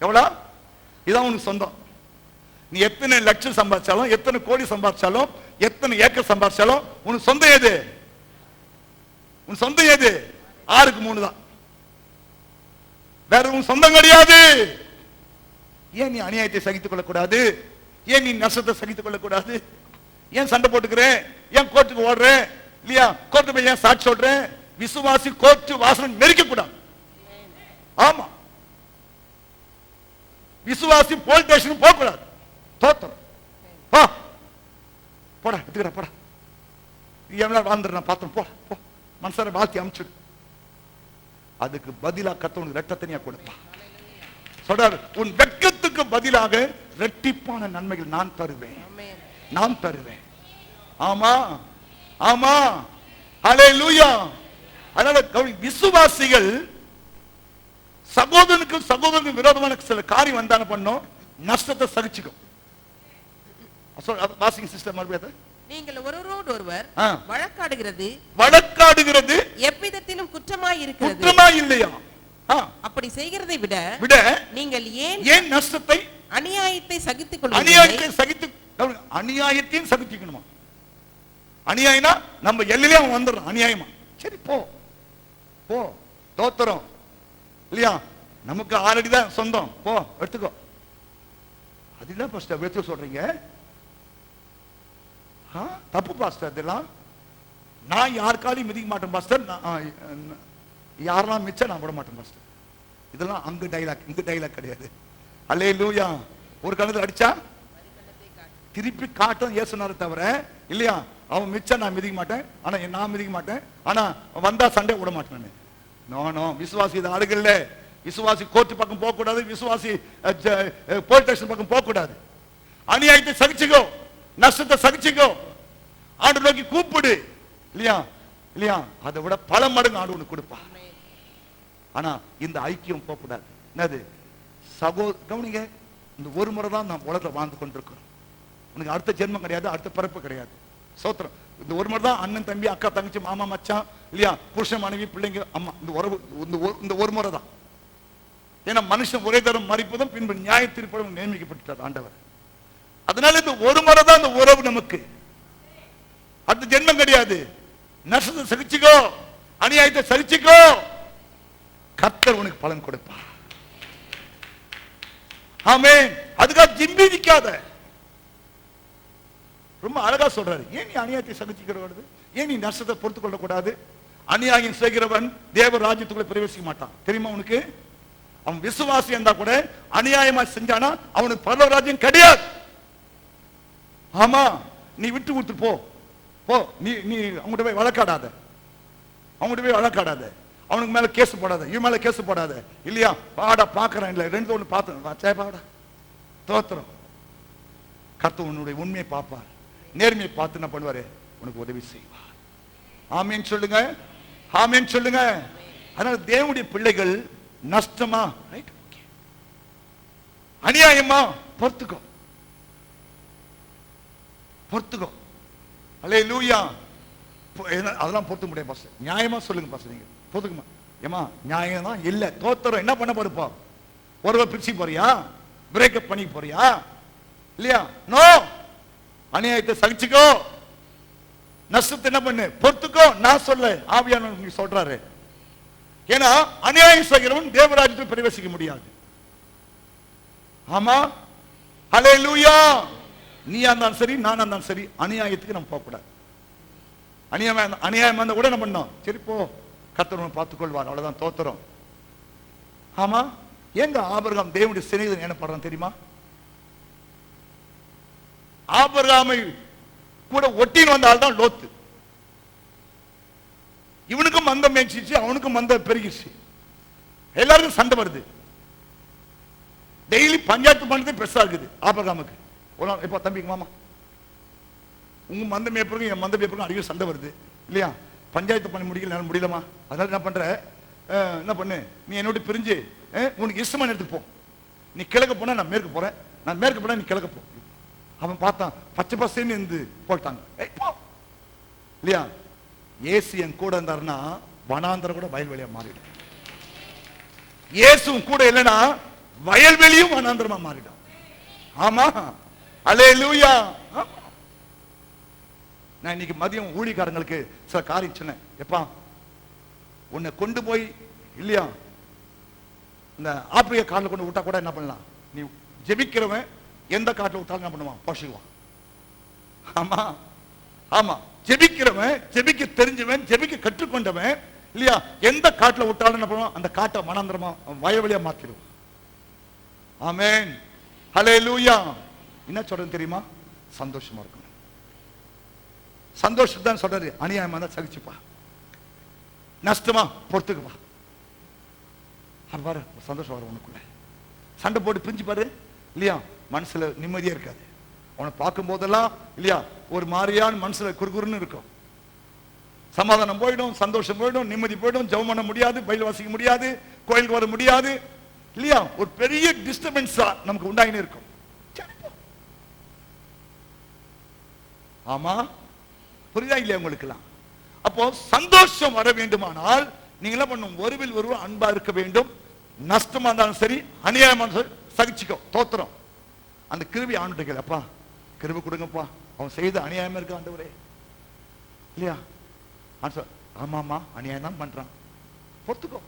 எவ்வளோ? இதான் உனக்கு சொந்தம். நீ எத்தனை லட்சம் சம்பாதிச்சாலும், எத்தனை கோடி சம்பாதிச்சாலும், எத்தனை ஏக்கர் சம்பாதிச்சாலும் உனக்கு சொந்தம் எது? உன் சொந்தம் எது? 6க்கு 3 தான். வேற உன் சொந்தம் கிடையாது. ஏன் நீ அநியாயத்தை சகித்துக் கொள்ளக்கூடாது? ஏன் நீ நஷ்டத்தை சகித்துக் கொள்ளக்கூடாது? ஏன் சண்டை போட்டுக்கிறேன்? ஏன் கோர்ட்டுக்கு ஓடுறேன் இல்லையா? கோர்ட்டு போய் ஏன் சாட்சி சொல்றேன்? விசுவாசி கோர்ட்டு வாசல் நெருக்க கூடாது. ஆமா, விசுவாசி போலீஸ் ஸ்டேஷன் போக கூடாது. தோத்துறோம். போடா, எடுத்துக்கிற போடா, எவ்வளவு வாழ்ந்துடுறேன் பார்த்தோம், போ போ, மனசார வாழ்த்தி அமிச்சுடு. அதுக்கு பதிலா கர்த்தர் ரெட்டத்தனியா கொடுப்பா. சொல்றாரு, உன் வெட்கத்துக்கு பதிலாக ரெட்டிப்பான நன்மைகள் நான் தருவேன், நான் தருவேன். ஆமா ஆமா, ஹல்லேலூயா. அதனால விசுவாசிகள் சகோதரனுக்கு விரோதமான சில காரியம் வந்தான பண்ணோம், நஷ்டத்தை சகிச்சுக்கும். வாசிங்க சிஸ்டர், மறுபடியும். நீங்கள் ஒருவரோடு ஒருவர் வழக்காடுகிறது எவ்விதத்திலும் குற்றமாய் இருக்கிறது, குற்றமாய் இல்லையா? அப்படி செய்கிறதை விட நீங்கள் ஏன் நஷ்டத்தை அநியாயத்தை சகித்துக் கொள்ள? அநியாயத்தையும் சகிச்சுக்கணுமா? அநியாயம்னா நம்ம எல்லையிலே அவன் வந்துடுறான் அநியாயமா. சரி, போ போ, தோத்துறோம் இல்லையா? நமக்கு 6 அடி தான் சொந்தம், போ எடுத்துக்கோ. அதுதான் பாஸ்டர் எடுத்து சொல்றீங்க, தப்பு பாஸ்டர். இதெல்லாம் நான் யாருக்காலையும் மிதிக்க மாட்டேன் பாஸ்டர், யாரெல்லாம் மிச்சம் நான் விட மாட்டேன் பாஸ்டர். இதெல்லாம் அங்க டைலாக், இங்க டைலாக் கிடையாது. அல்லேலூயா. ஒரு கணத்துல அடிச்சா திருப்பி காட்டும் ஏசுனாரு தவிர இல்லையா? அவன் மிச்சம் நான் மிதிக்க மாட்டேன், ஆனா நான் மிதிக்க மாட்டேன், ஆனா வந்தா சண்டை விட மாட்டேன். நோ, விசுவாசி இது அருகில்ல. விசுவாசி கோர்ட்டு பக்கம் போக கூடாது, விசுவாசி போலீஸ் ஸ்டேஷன் பக்கம் போக கூடாது. அநியாயத்தை சகிச்சுக்கோ, நஷ்டத்தை சகிச்சுக்கோ, ஆண்டு நோக்கி கூப்பிடு இல்லையா? இல்லையா? அதை விட பல மடங்கு ஆண்டு உனக்கு கொடுப்பா. ஆனா இந்த ஐக்கியம் போக கூடாது. என்னது? கவனிங்க, இந்த ஒரு முறை தான் நாம் உலகத்தில் வாழ்ந்து கொண்டிருக்கிறோம். உனக்கு அடுத்த ஜென்மம் கிடையாது, அடுத்த பிறப்பு கிடையாது. சோத்திரம். இந்த ஒரு முறை தான் அண்ணன் தம்பி, அக்கா தங்கச்சி, மாமா மச்சான் இல்லையா? புருஷன் மனைவி பிள்ளைங்க அம்மா, இந்த உறவு இந்த ஒரு முறை தான். ஏன்னா மனுஷன் ஒரே தரம் மறிப்பதும் பின்பு நியாய தீர்ப்பதும் நியமிக்கப்பட்டார் ஆண்டவர். அதனால இந்த ஒரு முறை தான் இந்த உறவு நமக்கு, அடுத்த ஜென்மம் கிடையாது. நஷ்டத்தை சகிச்சுக்கோ, அநியாயத்தை சகிச்சுக்கோ, கர்த்தர் உனக்கு பலன் கொடுப்பா. ஆமென். அதுக்காக ஜிம்பி நிக்காத. ரொம்ப அழகா சொல்றாரு. ஏன் நீ அநியாயத்தை சகிச்சுக்கிறது? ஏன் நீ நஷ்டத்தை பொறுத்துக் கொள்ளக்கூடாது? அநியாயம் செய்கிறவன் தேவ ராஜ்யத்துக்குள்ள பிரவேசிக்க மாட்டான். தெரியுமா உனக்கு? அவன் விசுவாசி இருந்தா கூட அநியாயமா செஞ்சானா அவனுக்கு பரலோக ராஜ்யம் கிடையாது. ஆமா, நீ விட்டு கொடுத்து போ போ. நீ நீ அவங்ககிட்ட போய் வழக்காடாத, அவங்ககிட்ட போய் வழக்காடாத, அவனுக்கு மேல கேஸ் போடாத, இவன் மேல கேஸ் போடாத. இல்லையா, பாடா பாக்குறேன், இல்ல ரெண்டு ஒண்ணு பார்த்து பாடா தோத்திரம். கர்த்தர் உன்னுடைய உண்மையை பார்ப்பார், நேர்மையை பார்த்து என்ன பண்ணுவாரு, உனக்கு உதவி செய்வார். ஆமேன் சொல்லுங்க, ஆமேன் சொல்லுங்க. அதனால தேவனுடைய பிள்ளைகள் நஷ்டமா, ரைட், ஓகே, அநியாயமா பொறுத்துக்கோ, பொறுத்துக்கோ. அல்லேலூயா. அதெல்லாம் பொறுத்து முடியாது பாஸ்டர். நியாயமா சொல்லுங்க பாஸ்டர், நீங்க பொறுத்துக்குமா? ஏமா நியாயம் தான் இல்ல, தோத்துறோம், என்ன பண்ண போறப்பா? ஒருவர் பிரிச்சு போறியா, பிரேக்கப் பண்ணி போறியா? இல்லையா, நோ, அநியாயத்தை சகிச்சுக்கோ, நஷ்டத்தை என்ன பண்ணு, பொறுத்துக்கோ. நான் சொல்ல, ஆவியானவர் சொல்றாரு. ஏன்னா அநியாயம் செய்கிறவன் தேவராஜ்யத்தை பிரவேசிக்க முடியாது. ஆமா, ஹல்லேலூயா. நீயா இருந்தாலும் சரி, நானா இருந்தாலும் சரி, அநியாயத்துக்கு நம்ம போக கூடாது. அநியாயம் வந்தா கூட என்ன பண்ணோம், சரி போ, கர்த்தர் பார்த்துக் கொள்வார், அவ்வளவுதான், தோத்துறோம். ஆமா, எங்க ஆபிரகாம் தேவனுடைய சிநேகிதன் என்ன பண்றான் தெரியுமா? ஆபிரகாமை கூட ஒட்டின்னு வந்த ஆள் தான் லோத்து. இவனுக்கும் மந்தம் மேய்ச்சிச்சு, அவனுக்கும் மந்தம் பெருகிச்சு, எல்லாருக்கும் சண்டை வருது. டெய்லி பஞ்சாயத்து பண்ணது பெருசா இருக்குது ஆபிரகாமுக்கு. இப்ப தம்பிக்கு மாமா, உங்க மந்த மேய்ப்பருக்கும் என் மந்த மேய்ப்பருக்கும் அதிகம் சண்டை வருது இல்லையா, பஞ்சாயத்து பண்ணி முடியலமா, அதனால என்ன பண்ற, என்ன பண்ணு, நீ என்னோட பிரிஞ்சு உனக்கு இஷ்டமான இடத்துக்கு போ. நீ கிழக்கு போனா நான் மேற்கு போறேன், நான் மேற்கு போனா நீ கிழக்கு போ. அவன் பார்த்தான், பச்சை பசேன்னு இருந்து போட்டாங்க இல்லையா. இயேசு என் கூட இருந்தாருன்னா வனாந்தரம் கூட வயல்வெளியா மாறிடும். இயேசுவும் கூட இல்லைன்னா வயல்வெளியும் வனாந்தரமா மாறிடும். ஆமா, அல்லேலூயா. நான் இன்னைக்கு மதியம் ஊழியக்காரங்களுக்கு சில காரியம் சொன்னேன். எப்பா, உன்னை கொண்டு போய் இல்லையா இந்த ஆப்பிரிக்க காட்டில் கொண்டு விட்டா கூட என்ன பண்ணலாம், நீ ஜெபிக்கிறவன் எந்த காட்டில் விட்டாலும் என்ன பண்ணுவான், போஷிக்குவான். ஆமா ஆமா, ஜெபிக்கிறவன், ஜெபிக்க தெரிஞ்சவன், ஜெபிக்க கற்றுக்கொண்டவன் இல்லையா, எந்த காட்டில் விட்டாலும் என்ன பண்ணுவான், அந்த காட்டை மனாந்தரமா வயவெளியா மாத்திடுவான். ஆமென், ஹல்லேலூயா. என்ன சொல்றது தெரியுமா, சந்தோஷமா இருக்கணும். சந்தோஷம் தான் சொல்றாரு. அநியாயமா தான் சகிச்சுப்பா, நஷ்டமா பொறுத்துக்குப்பா. பாரு சந்தோஷம் வரும் உனக்குள்ள. சண்டை போட்டு பிரிஞ்சு பாரு இல்லையா, மனசுல நிம்மதியா இருக்காது. அவனை பார்க்கும் போதெல்லாம் இல்லையா ஒரு மாதிரியான மனசுல குறுகுறுன்னு இருக்கும். சமாதானம் போயிடும், சந்தோஷம் போயிடும், நிம்மதி போயிடும், ஜெபம் பண்ண முடியாது, பைபிள் வாசிக்க முடியாது, கோயிலுக்கு வர முடியாது இல்லையா, ஒரு பெரிய டிஸ்டர்பன்ஸா நமக்கு உண்டாயினே இருக்கும். ஆமா, புரியுதா இல்லையா உங்களுக்கெல்லாம்? அப்போ சந்தோஷம் வர வேண்டுமானால் நீங்க என்ன பண்ணும், ஒருவில் ஒருவர் அன்பா இருக்க வேண்டும். நஷ்டமா இருந்தாலும் சரி, அநியாயமா இருந்தாலும் சகிச்சுக்கோ, தோத்துறோம். அந்த கிருபை ஆண்டுகள், அப்பா கிருபை கொடுங்கப்பா, அவன் செய்த அநியாயமா இருக்க ஆண்டவரே இல்லையா. ஆமாமா, அநியாயம் தான் பண்றான், பொறுத்துக்கோ.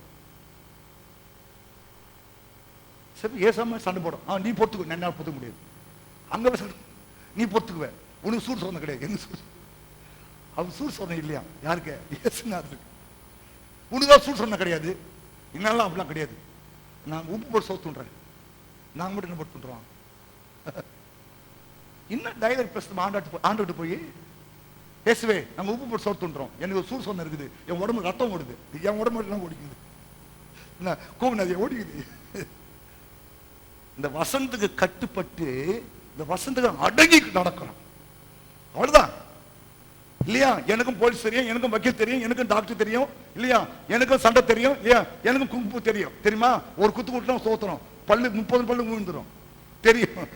சரி, ஏசாம சண்டை போடும், நீ பொறுத்துக்கோ, என்னால பொறுத்துக்க முடியாது. அங்க நீ பொறுத்துக்குவ, உனக்கு சூடு சொன்ன கிடையாது. எங்க சூடு, அவன் சூடு சொன்ன இல்லையா, யாருக்கு, இயேசுநாதருக்கு. உனக்குதான் சூடு சொன்ன கிடையாது, என்னால அப்படிலாம் கிடையாது. நான் உப்பு போட்டு சோத்துன்றேன், நாங்க மட்டும் என்ன போட்டுன்றோம். இன்னும் டைலர் பேசுறோம், ஆண்டு போய் பேசுவே, நாங்க உப்பு போட்டு சோத்துன்றோம், எனக்கு சூடு சொன்ன இருக்குது, என் உடம்பு ரத்தம் ஓடுது, என் உடம்பு எல்லாம் ஓடிக்குது, என்ன கோவிநதியை ஓடிக்குது. இந்த வசந்துக்கு கட்டுப்பட்டு இந்த வசந்துக்கு அடங்கி நடக்கிறோம், அவ்வளவுதான் இல்லையா. எனக்கும் போலீஸ் தெரியும், எனக்கும் வக்கீல் தெரியும், எனக்கும் டாக்டர் தெரியும் இல்லையா, எனக்கும் சண்டை தெரியும் இல்லையா, எனக்கும் குங்கு தெரியும் தெரியுமா. ஒரு குத்து குட்டுனா சோத்துறோம், பல்லு 30 பல்லு விழுந்துரும் தெரியும்.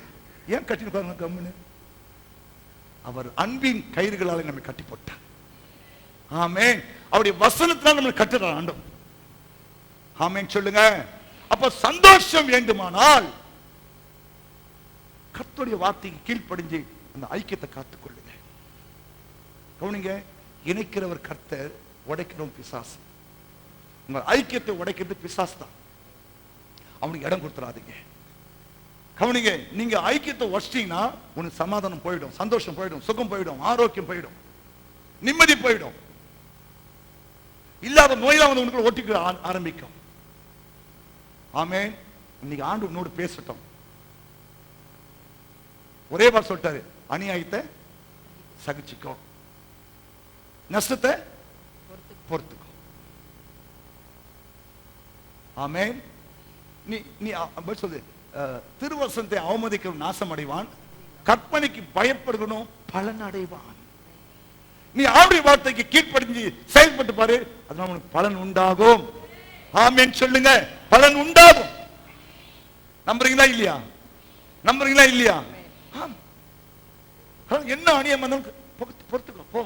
ஏன் கட்டிட்டு கம்முன்னு, அவர் அன்பின் கயிறுகளால் நம்மை கட்டி போட்டார். ஆமென், அவருடைய வசனத்தினால் நம்மை கட்டுறார் ஆண்டவர். ஆமென் சொல்லுங்க. அப்ப சந்தோஷம் வேண்டுமானால் கர்த்தருடைய வார்த்தைக்கு கீழ்ப்படிஞ்சு அந்த ஐக்கியத்தை காத்துக்கொள்ளுங்க. கவனிங்க, இணைக்கிறவர் கர்த்தர், உடைக்கிறவன் பிசாசு. உங்க ஐக்கியத்தை உடைக்கிறது பிசாசு தான், அவனுக்கு இடம் கொடுத்துறாதீங்க. கவனிங்க, நீங்க ஐக்கியத்தை உடைச்சிட்டீங்கன்னா உனக்கு சமாதானம் போயிடும், சந்தோஷம் போயிடும், சுகம் போயிடும், ஆரோக்கியம் போயிடும், நிம்மதி போயிடும். இல்லாத நோயெல்லாம் வந்து உனக்கு ஒட்டிக்க ஆரம்பிக்கும். ஆமென். இன்னைக்கு ஆண்டு உன்னோடு பேசட்டும். ஒரே வார்த்தை சொல்லிட்டாரு, அநியாயத்தை சகிச்சுக்கோ, நஷ்டத்தை பொறுத்துக்கோ. ஆமென். நீ நீ சொல்லு, திருவசனத்தை அவமதிக்கும் நாசம் அடைவான், கற்பனைக்கு பயப்படுகணும் பலன் அடைவான். நீ ஆவுடைய வார்த்தைக்கு கீழ்ப்படிஞ்சு செயல்பட்டு பாரு, அதனால உனக்கு பலன் உண்டாகும். ஆமென் சொல்லுங்க, பலன் உண்டாகும். நம்புறீங்களா இல்லையா? நம்புறீங்களா இல்லையா? என்ன அநியாயம் வந்தாலும் பொறுத்துக்கோ போ.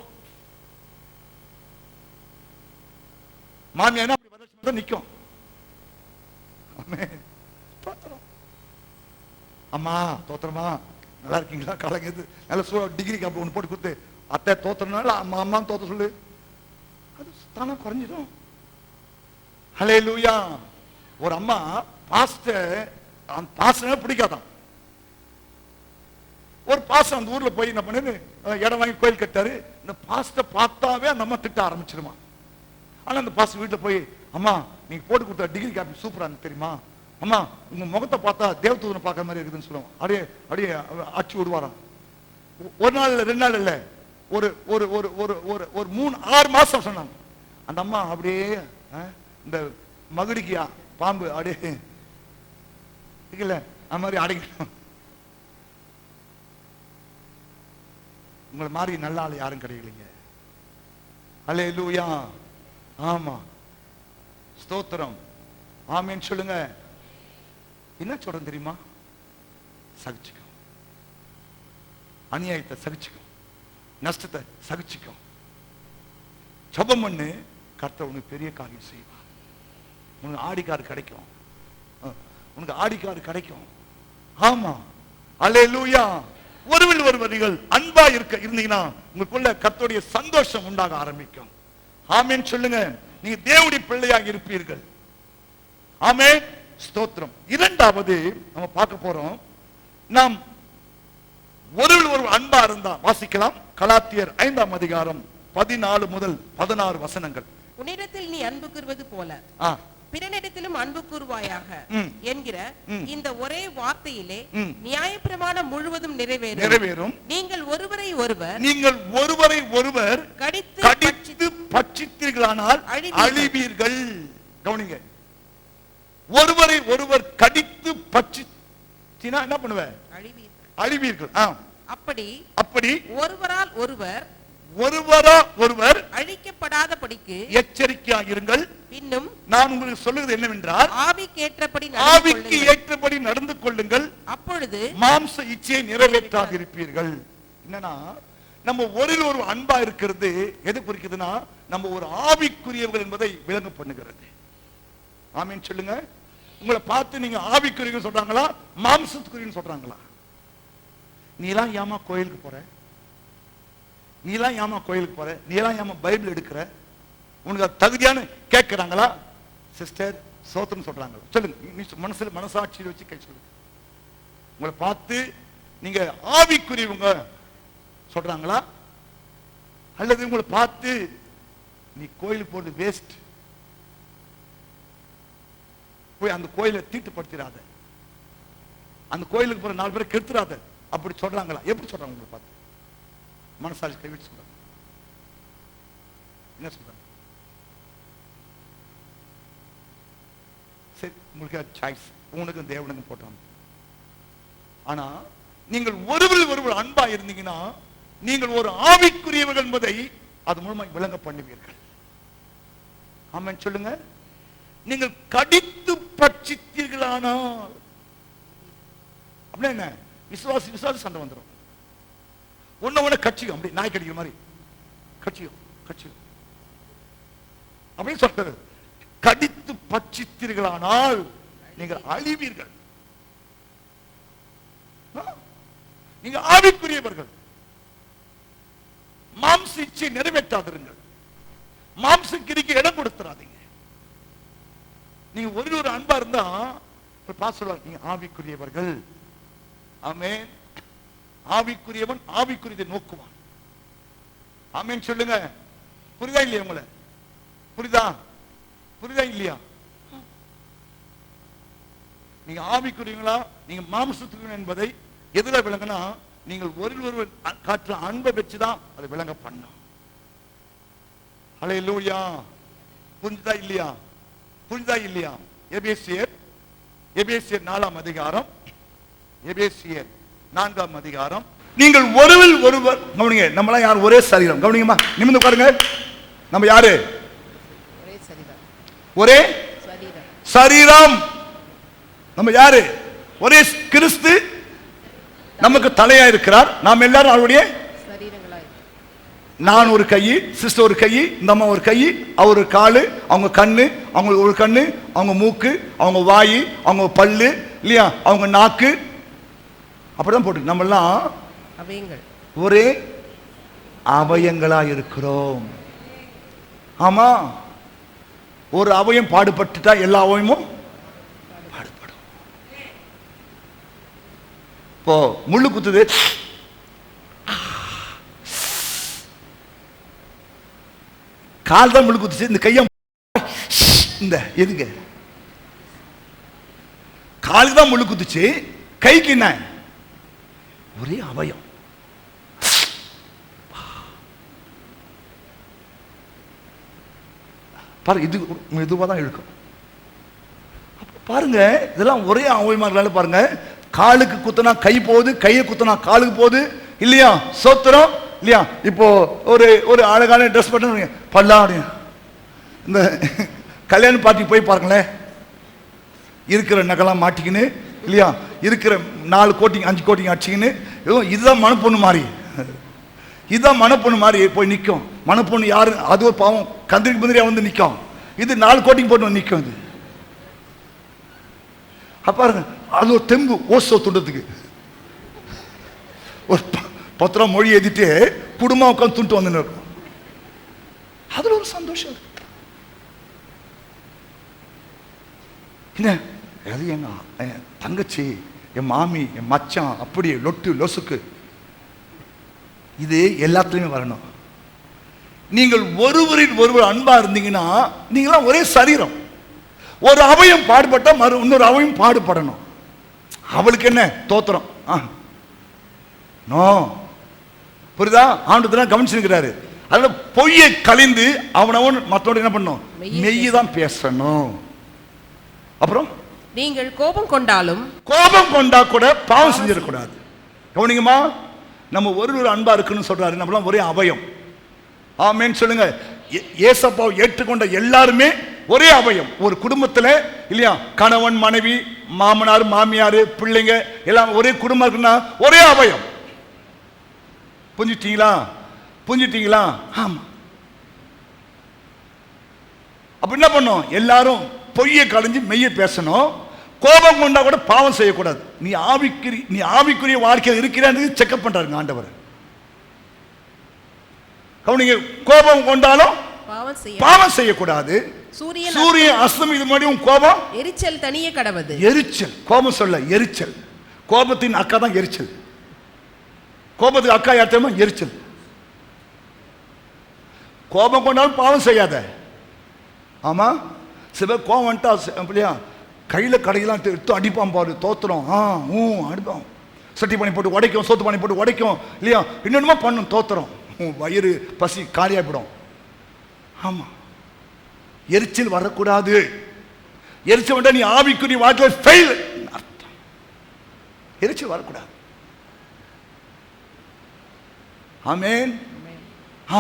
மாமியா அப்படி வரட்டும் நிக்கும். அம்மா தோத்திரமா, நல்லா இருக்கீங்களா, கலங்குது, நல்ல டிகிரி காப்பி ஒன்று போட்டு கொடுத்து அத்தை தோத்திரனால அம்மா அம்மா தோத்த சொல்லு, அது தானா குறைஞ்சிடும். ஹல்லேலூயா. ஒரு அம்மா பாஸ்டர் பிடிக்காதான். ஒரு பாஸ்டர் அந்த ஊர்ல போய் என்ன பண்ணு, இடம் வாங்கி கோயில் கட்டாரு. இந்த பாஸ்டர் பார்த்தாவே அந்த அம்மா திட்ட ஆரம்பிச்சிருமா. ஆனா அந்த பாஸ்டர் வீட்டுல போய், அம்மா நீங்க போட்டு கொடுத்த டிகிரி காப்பி சூப்பரா தெரியுமா, அம்மா உங்க முகத்தை பார்த்தா தேவதூதனை பார்க்குற மாதிரி இருக்குதுன்னு சொல்லுவோம். அப்படியே அப்படியே அச்சு விடுவாராம். ஒரு நாள் இல்லை, 2 நாள் இல்லை, ஒரு ஒரு ஒரு ஒரு ஒரு ஒரு 3-6 மாசம் சொன்னாங்க. அந்த அம்மா அப்படியே இந்த மகுடிக்கியா பாம்பு அப்படியே இல்ல அந்த மாதிரி அடைக்கணும். உங்களை மாதிரி நல்ல ஆள் யாரும் கிடைக்கலைங்க. ஹல்லேலூயா. ஆமா, ஸ்தோத்திரம். ஆமென் சொல்லுங்க. என்ன சொல்றேன் தெரியுமா? சகிச்சுக்கோ, அநியாயத்தை சகிச்சுக்கோ, நஷ்டத்தை சகிச்சுக்கோ. ஜெபம் பண்ணு, கர்த்தர் உனக்கு பெரிய காரியம் செய்வார். உனக்கு ஆடிக்காரு கிடைக்கும், உனக்கு ஆடிக்காரு கிடைக்கும். ஆமா, அல்லேலூயா. ஒருவில் ஒருவர் நீங்கள் அன்பா இருந்தீங்கன்னா உங்களுக்குள்ள கர்த்தருடைய சந்தோஷம் உண்டாக ஆரம்பிக்கும். ஆமென் சொல்லுங்க. நீங்க தேவனுடைய பிள்ளையாக இருப்பீர்கள். ஆமென், ஸ்தோத்திரம். இரண்டாவது நம்ம பார்க்க போறோம், நாம் ஒருவில் ஒரு அன்பா இருந்தா. வாசிக்கலாம், கலாத்தியர் 5ஆம் அதிகாரம் 14 முதல் 16 வசனங்கள். உன்னிடத்தில் நீ அன்பு கூறுவது போல பிறனிடத்திலும் அன்பு கூறுவாயாக என்கிற இந்த ஒரே வார்த்தையிலே நியாயப்பிரமாணம் முழுவதும் நிறைவேறும். நீங்கள் ஒருவரை ஒருவர் கடித்து பட்சித்தீர்களானால் அழிவீர்கள். கவனிங்க, ஒருவரை ஒருவர் கடித்து பட்சித்தினா என்ன பண்ணுவ? அழிவீர்கள். அப்படி ஒருவரால் ஒருவர் அழிக்கப்படாதபடிக்கு எச்சரிக்கையாக இருங்கள். இன்னும் நான் உங்களுக்கு சொல்லுவது என்னவென்றால், ஆவிக்கு ஏற்றபடி நடந்து கொள்ளுங்கள், அப்பொழுது மாம்ச இச்சையை நிறைவேற்றாக இருப்பீர்கள். என்னன்னா, நம்ம ஒரு அன்பா இருக்கிறது எது குறிக்குதுன்னா, நம்ம ஒரு ஆவிக்குரியவர்கள் என்பதை விளங்க பண்ணுகிறது. ஆமென் சொல்லுங்க. உங்களை பார்த்து நீங்க ஆவிக்குரியவர்கள் சொல்றாங்களா, மாம்சத்துக்குரியவர்கள் சொல்றாங்களா? நீலாம் ஏமா கோயிலுக்கு போற, நீலாம் ஏமா கோயிலுக்கு போற, நீலாம் ஏமா பைபிள் எடுக்கிற, உனக்கு தகுதியான கேட்கிறாங்களா? சிஸ்டர் சோத்திரம் சொல்றாங்களா? சொல்லுங்க, மனசாட்சியில் வச்சு கேட்க சொல்லுங்க. உங்களை பார்த்து நீங்க ஆவிக்குரியவங்க சொல்றாங்களா, அல்லது உங்களை பார்த்து நீ கோயிலுக்கு போறது வேஸ்ட், போய் அந்த கோயிலை தீட்டுப்படுத்திடாத, அந்த கோயிலுக்கு போற 4 பேரை கெடுத்துறாத, அப்படி சொல்றாங்களா? எப்படி சொல்றாங்க? உங்களை பார்த்து மனசாட்சி கைவிட்டு சொல்றாங்க. என்ன சொல்றாங்க? சரி, உங்களுக்கு சாய்ஸ், உனக்கும் தேவனுக்கும் போட்டாங்க. ஆனா நீங்கள் ஒருவர் அன்பா இருந்தீங்கன்னா நீங்கள் ஒரு ஆவிக்குரியவர்கள் என்பதை அது மூலமாக விளங்க பண்ணுவீர்கள். ஆமென் சொல்லுங்க. நீங்கள் கடித்து பட்சித்தீர்களானால் அப்படின்னா என்ன? விசுவாசி சண்டை வந்துடும். ஒண்ணு கட்சியும் அப்படி நாய் கடிக்கிற மாதிரி கட்சியும் அப்படின்னு சொல்றது. கடித்து பட்சித்தீர்களானால் நீங்கள் அழிவீர்கள். நீங்க ஆவிக்குரியவர்கள். மாம்ச இச்சை நிறைவேற்றாதிருங்கள், மாம்ச கிரிக்கு இடம் கொடுத்துறாதீங்க. நீங்க ஒரு அன்பா இருந்தா சொல்லுவாங்க, நீங்க ஆவிக்குரியவர்கள். ஆமென். ஆவிக்குரியவன் ஆவிக்குரியதை நோக்குவான். ஆமென் சொல்லுங்க. புரியுதா இல்லையா? உங்களை புரியுதா இல்லையா? நீங்க ஆவிக்குரியங்களா நீங்க மாம்சத்துக்கு என்பதை எதுல விளங்கினா நீங்கள் ஒருவர் காற்று அன்பை வச்சுதான் அதை விளங்க பண்ணும். ஹல்லேலூயா. புரிஞ்சதா இல்லையா? புரிஞ்சதா இல்லையா? எபேசியர் 4ஆம் அதிகாரம், எபேசியர் 4ஆம் அதிகாரம். நீங்கள் ஒருவர் கவனிங்க, நம்மளாம் யார்? ஒரே சரீரம். கவனிங்கம்மா, நிமிர்ந்து உட்காருங்க. நம்ம யாரு? ஒரே சரீரம். நம்ம யாரு? ஒரே கிறிஸ்து நமக்கு தலையா இருக்கிறார். நாம் எல்லாரும் அவருடைய நான் ஒரு கை, சிஸ்டர் ஒரு கை, இந்த அம்மா ஒரு கை, அவர் ஒரு காலு, அவங்க கண்ணு, அவங்க ஒரு கண்ணு, அவங்க மூக்கு, அவங்க வாய், அவங்க பல்லு இல்லையா, அவங்க நாக்கு, அப்படிதான் போட்டு நம்ம எல்லாம் ஒரே அவயங்களா இருக்கிறோம். ஆமா, ஒரு அவயம் பாடுபட்டுட்டா எல்லா அவயமும் பாடுபடும். இப்போ முள்ளு குத்துது, கால் தான் முள்ளு குத்துச்சு, இந்த கைய இந்த எதுங்க காலுக்கு தான் முள்ளு குத்துச்சு, கைக்கு என்ன? ஒரே அவயம். பாருங்க, இது மெதுவாக தான் இழுக்கும். பாருங்க, இதெல்லாம் ஒரே அவயமா இருந்தாலும் பாருங்க, காலுக்கு குத்துனா கை போகுது, கையை குத்துனா காலுக்கு போகுது இல்லையா? சோத்திரம் இல்லையா? இப்போ ஒரு அழகான ட்ரெஸ் பண்ண பல்லாடு, இந்த கல்யாண பார்ட்டிக்கு போய் பாருங்களேன், இருக்கிற நகலாம் மாட்டிக்கின்னு இல்லையா, இருக்கிற 4 கோட்டிங் 5 கோட்டிங் அடிச்சிக்கின்னு, இதுதான் மணப்பொண்ணு மாதிரி, இதுதான் மணப்பொண்ணு மாதிரி போய் நிற்கும். மணப்பொண்ணு யாரு? அது ஒரு பாவம் கந்திரிக்கு பதிரியா வந்து நிற்கும். இது 4 கோட்டிங் போட்டு நிற்கும். இது பாருங்க, அது ஒரு தெம்பு ஓசோ துண்டத்துக்கு. ஒரு 10 ரூபா மொழி எழுதிட்டு குடும்பம் உட்காந்து துண்டு வந்து இருக்கும். அதுல ஒரு சந்தோஷம் இருக்கு. என்ன அது? என் தங்கச்சி, என் மாமி, என் மச்சான், அப்படி லொட்டு லொசுக்கு, இது எல்லாத்துலயுமே வரணும். நீங்கள் ஒருவரில் ஒருவர் அன்பா இருந்தீங்கன்னா நீங்களாம் ஒரே சரீரம். ஒரு அவயம் பாடுபட்டா இன்னொரு அவயம் பாடுபடணும். அவளுக்கு என்ன தோத்திரம்? நோ, புரியுதா? ஆண்டவர்தான் கவனிச்சிருக்கிறாரு. அதனால பொய்யை கலிந்து அவனவன் மற்றோட என்ன பண்ணும்? மெய்யை தான் பேசணும். அப்புறம் நீங்கள் கோபம் கொண்டா கூட பாவம் செஞ்சிடக்கூடாது. கவனிங்கம்மா, நம்ம ஒரு அன்பா இருக்குன்னு சொல்றாரு. நம்மளாம் ஒரே அவயம். ஆமென் சொல்லுங்க. ஏசப்பாவை ஏற்றுக்கொண்ட எல்லாருமே ஒரே அவயம். ஒரு குடும்பத்தில் இல்லையா, கணவன் மனைவி, மாமனார் மாமியார், பிள்ளைங்க எல்லாம் ஒரே குடும்பம் இருக்குன்னா ஒரே அவயம். புரிஞ்சுட்டீங்களா? ஆமா. அப்ப என்ன பண்ணும்? எல்லாரும் பொய்யை கலைஞ்சு மெய்யை பேசணும். கோபம் கொண்டா கூட பாவம் செய்யக்கூடாது. நீ ஆவிக்குரிய வாழ்க்கையில் இருக்கிறான்னு செக்அப் பண்றாருங்க ஆண்டவர். கவனிங்க, கோபம் கொண்டாலும் பாவம் செய்யக்கூடாது. சூரியன் அஸ்தமிக்கு முன்னாடி உன் கோபம் எரிச்சல் தனியே கடவுது. எரிச்சல், கோபம் சொல்ல எரிச்சல். கோபத்தின் அக்கா தான் எரிச்சல். கோபத்துக்கு அக்கா யார் தெரியுமா? எரிச்சல். கோபம் கொண்டாலும் பாவம் செய்யாத. ஆமா, சில கோபம் வந்துட்டா கையில கடையெல்லாம் எடுத்து அடிப்பான் பாரு, தோத்துறோம். அடிப்பான், சட்டி பண்ணி போட்டு உடைக்கும், சோத்து பண்ணி போட்டு உடைக்கும் இல்லையா, இன்னொன்னுமா பண்ணும், தோத்துறோம். வயிறு பசி காலியாகிடும். ஆமா, எரிச்சல் வரக்கூடாது. எரிச்சல் வந்தா நீ ஆவிக்குரிய வாழ்க்கையில் ஃபெயில் அர்த்தம். எரிச்சல் வரக்கூடாது. ஆமென்.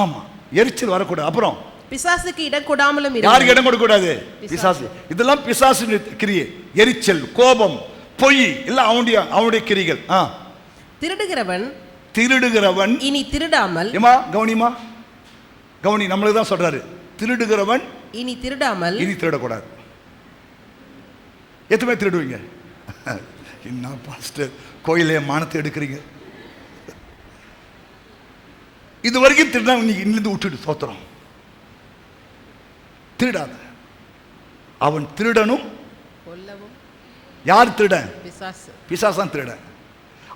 ஆமா, எரிச்சல் வரக்கூடாது. அப்புறம் பிசாசுக்கு இடம் கொடாமலும் யாருக்கு இடம் கொடுக்க கூடாது? பிசாசு. இதெல்லாம் பிசாசு கிரியை. எரிச்சல், கோபம், பொய் எல்லாம் அவனுடைய கிரிகள். திருடுகிறவன் இனி திருடாமல். ஏமா கவனிமா, கவனி, நம்மளுக்கு தான் சொல்றாரு. திருடுகிறவன் இனி திருடக்கூடாது. எத்தனை பேர் திருடுவீங்க? என்ன பாஸ்டர், கோயிலே மானத்தை எடுக்கிறீங்க? இது வரைக்கும் திருடா, இன்னிலிருந்து விட்டுட்டு சோத்திரம். திருடாத. அவன் திருடனும் கொல்லவும். யார் திருடன்? பிசாசு தான் திருடன்.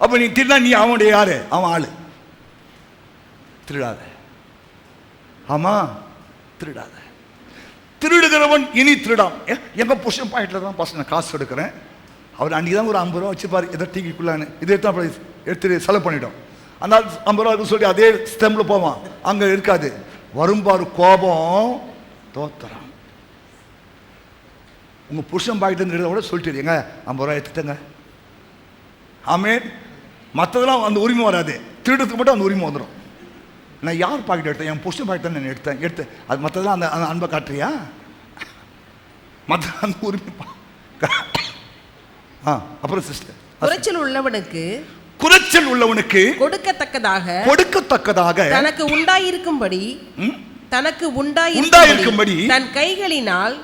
அப்ப நீ திருடா, நீ அவனுடைய யாரு? அவன் ஆளு. திருடாத. ஆமா, திருடாத. திருடுகிறவன் இனி திருடாம். எங்க புருஷன் பாயிண்ட்ல தான் பாஸ், நான் காசு எடுக்கிறேன், அவர் அன்றைக்கி தான் ஒரு 50 ரூபா வச்சுப்பார், எதோ டீக்குள்ளான்னு இது எடுத்து செலவு பண்ணிட்டோம். அந்த 50 ரூபா சொல்லி அதே ஸ்டெம்பில் போவான், அங்கே இருக்காது. வரும்பாரு கோபம், தோத்துறான். உங்கள் புருஷன் பாக்கிட்டு கூட சொல்லிட்டு எங்க 50 ரூபா எடுத்துட்டேங்க. ஆமே, மற்றதெல்லாம் அந்த உரிமை வராது, திருடத்துக்கு மட்டும் அந்த உரிமை வந்துடும். நான் யார் பாக்கெட் எடுத்தேன்? என் புருஷன் பாக்கெட் தான் நான் எடுத்து அது மற்றதெல்லாம் அந்த அன்பை காட்டுறியா? மற்ற அந்த உரிமை. அப்புறம் சிஸ்டர், குறைச்சல் உள்ளவனுக்கு கொடுக்கத்தக்கதாக தனக்கு உண்டாயிருக்கும்படி தன் கைகளினால்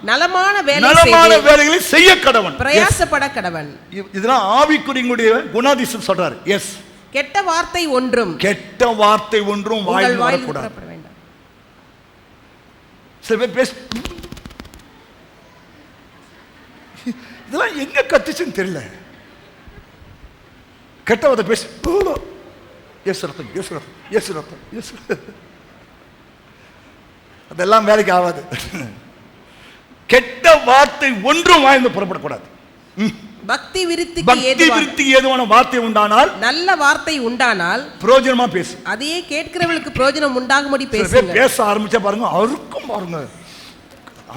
நலமான வேலைகளை செய்ய கடவன், பிரயாசப்பட கடவன். இதெல்லாம் ஆவிக்குரியங்களுடைய குணாதிசயம் சொல்றாரு. எஸ், கெட்ட வார்த்தை ஒன்றும் வாயில் வரக்கூடாது. சில பேர் பேச இதெல்லாம் எங்க கத்துச்சுன்னு தெரியல. கெட்ட வார்த்தை பேச அதெல்லாம் வேலைக்கு ஆகாது. கெட்ட வார்த்தை ஒன்றும் வாய்ந்து புறப்படக்கூடாது. பக்தி விருத்திக்கு ஏதுவான வார்த்தை உண்டானால், நல்ல வார்த்தை உண்டானால் பிரயோஜனமா பேசு. அதையே கேட்கிறவர்களுக்கு பிரயோஜனம் உண்டாகும்படி பேசுங்க. பேச ஆரம்பிச்சா பாருங்க, அவருக்கும் பாருங்க,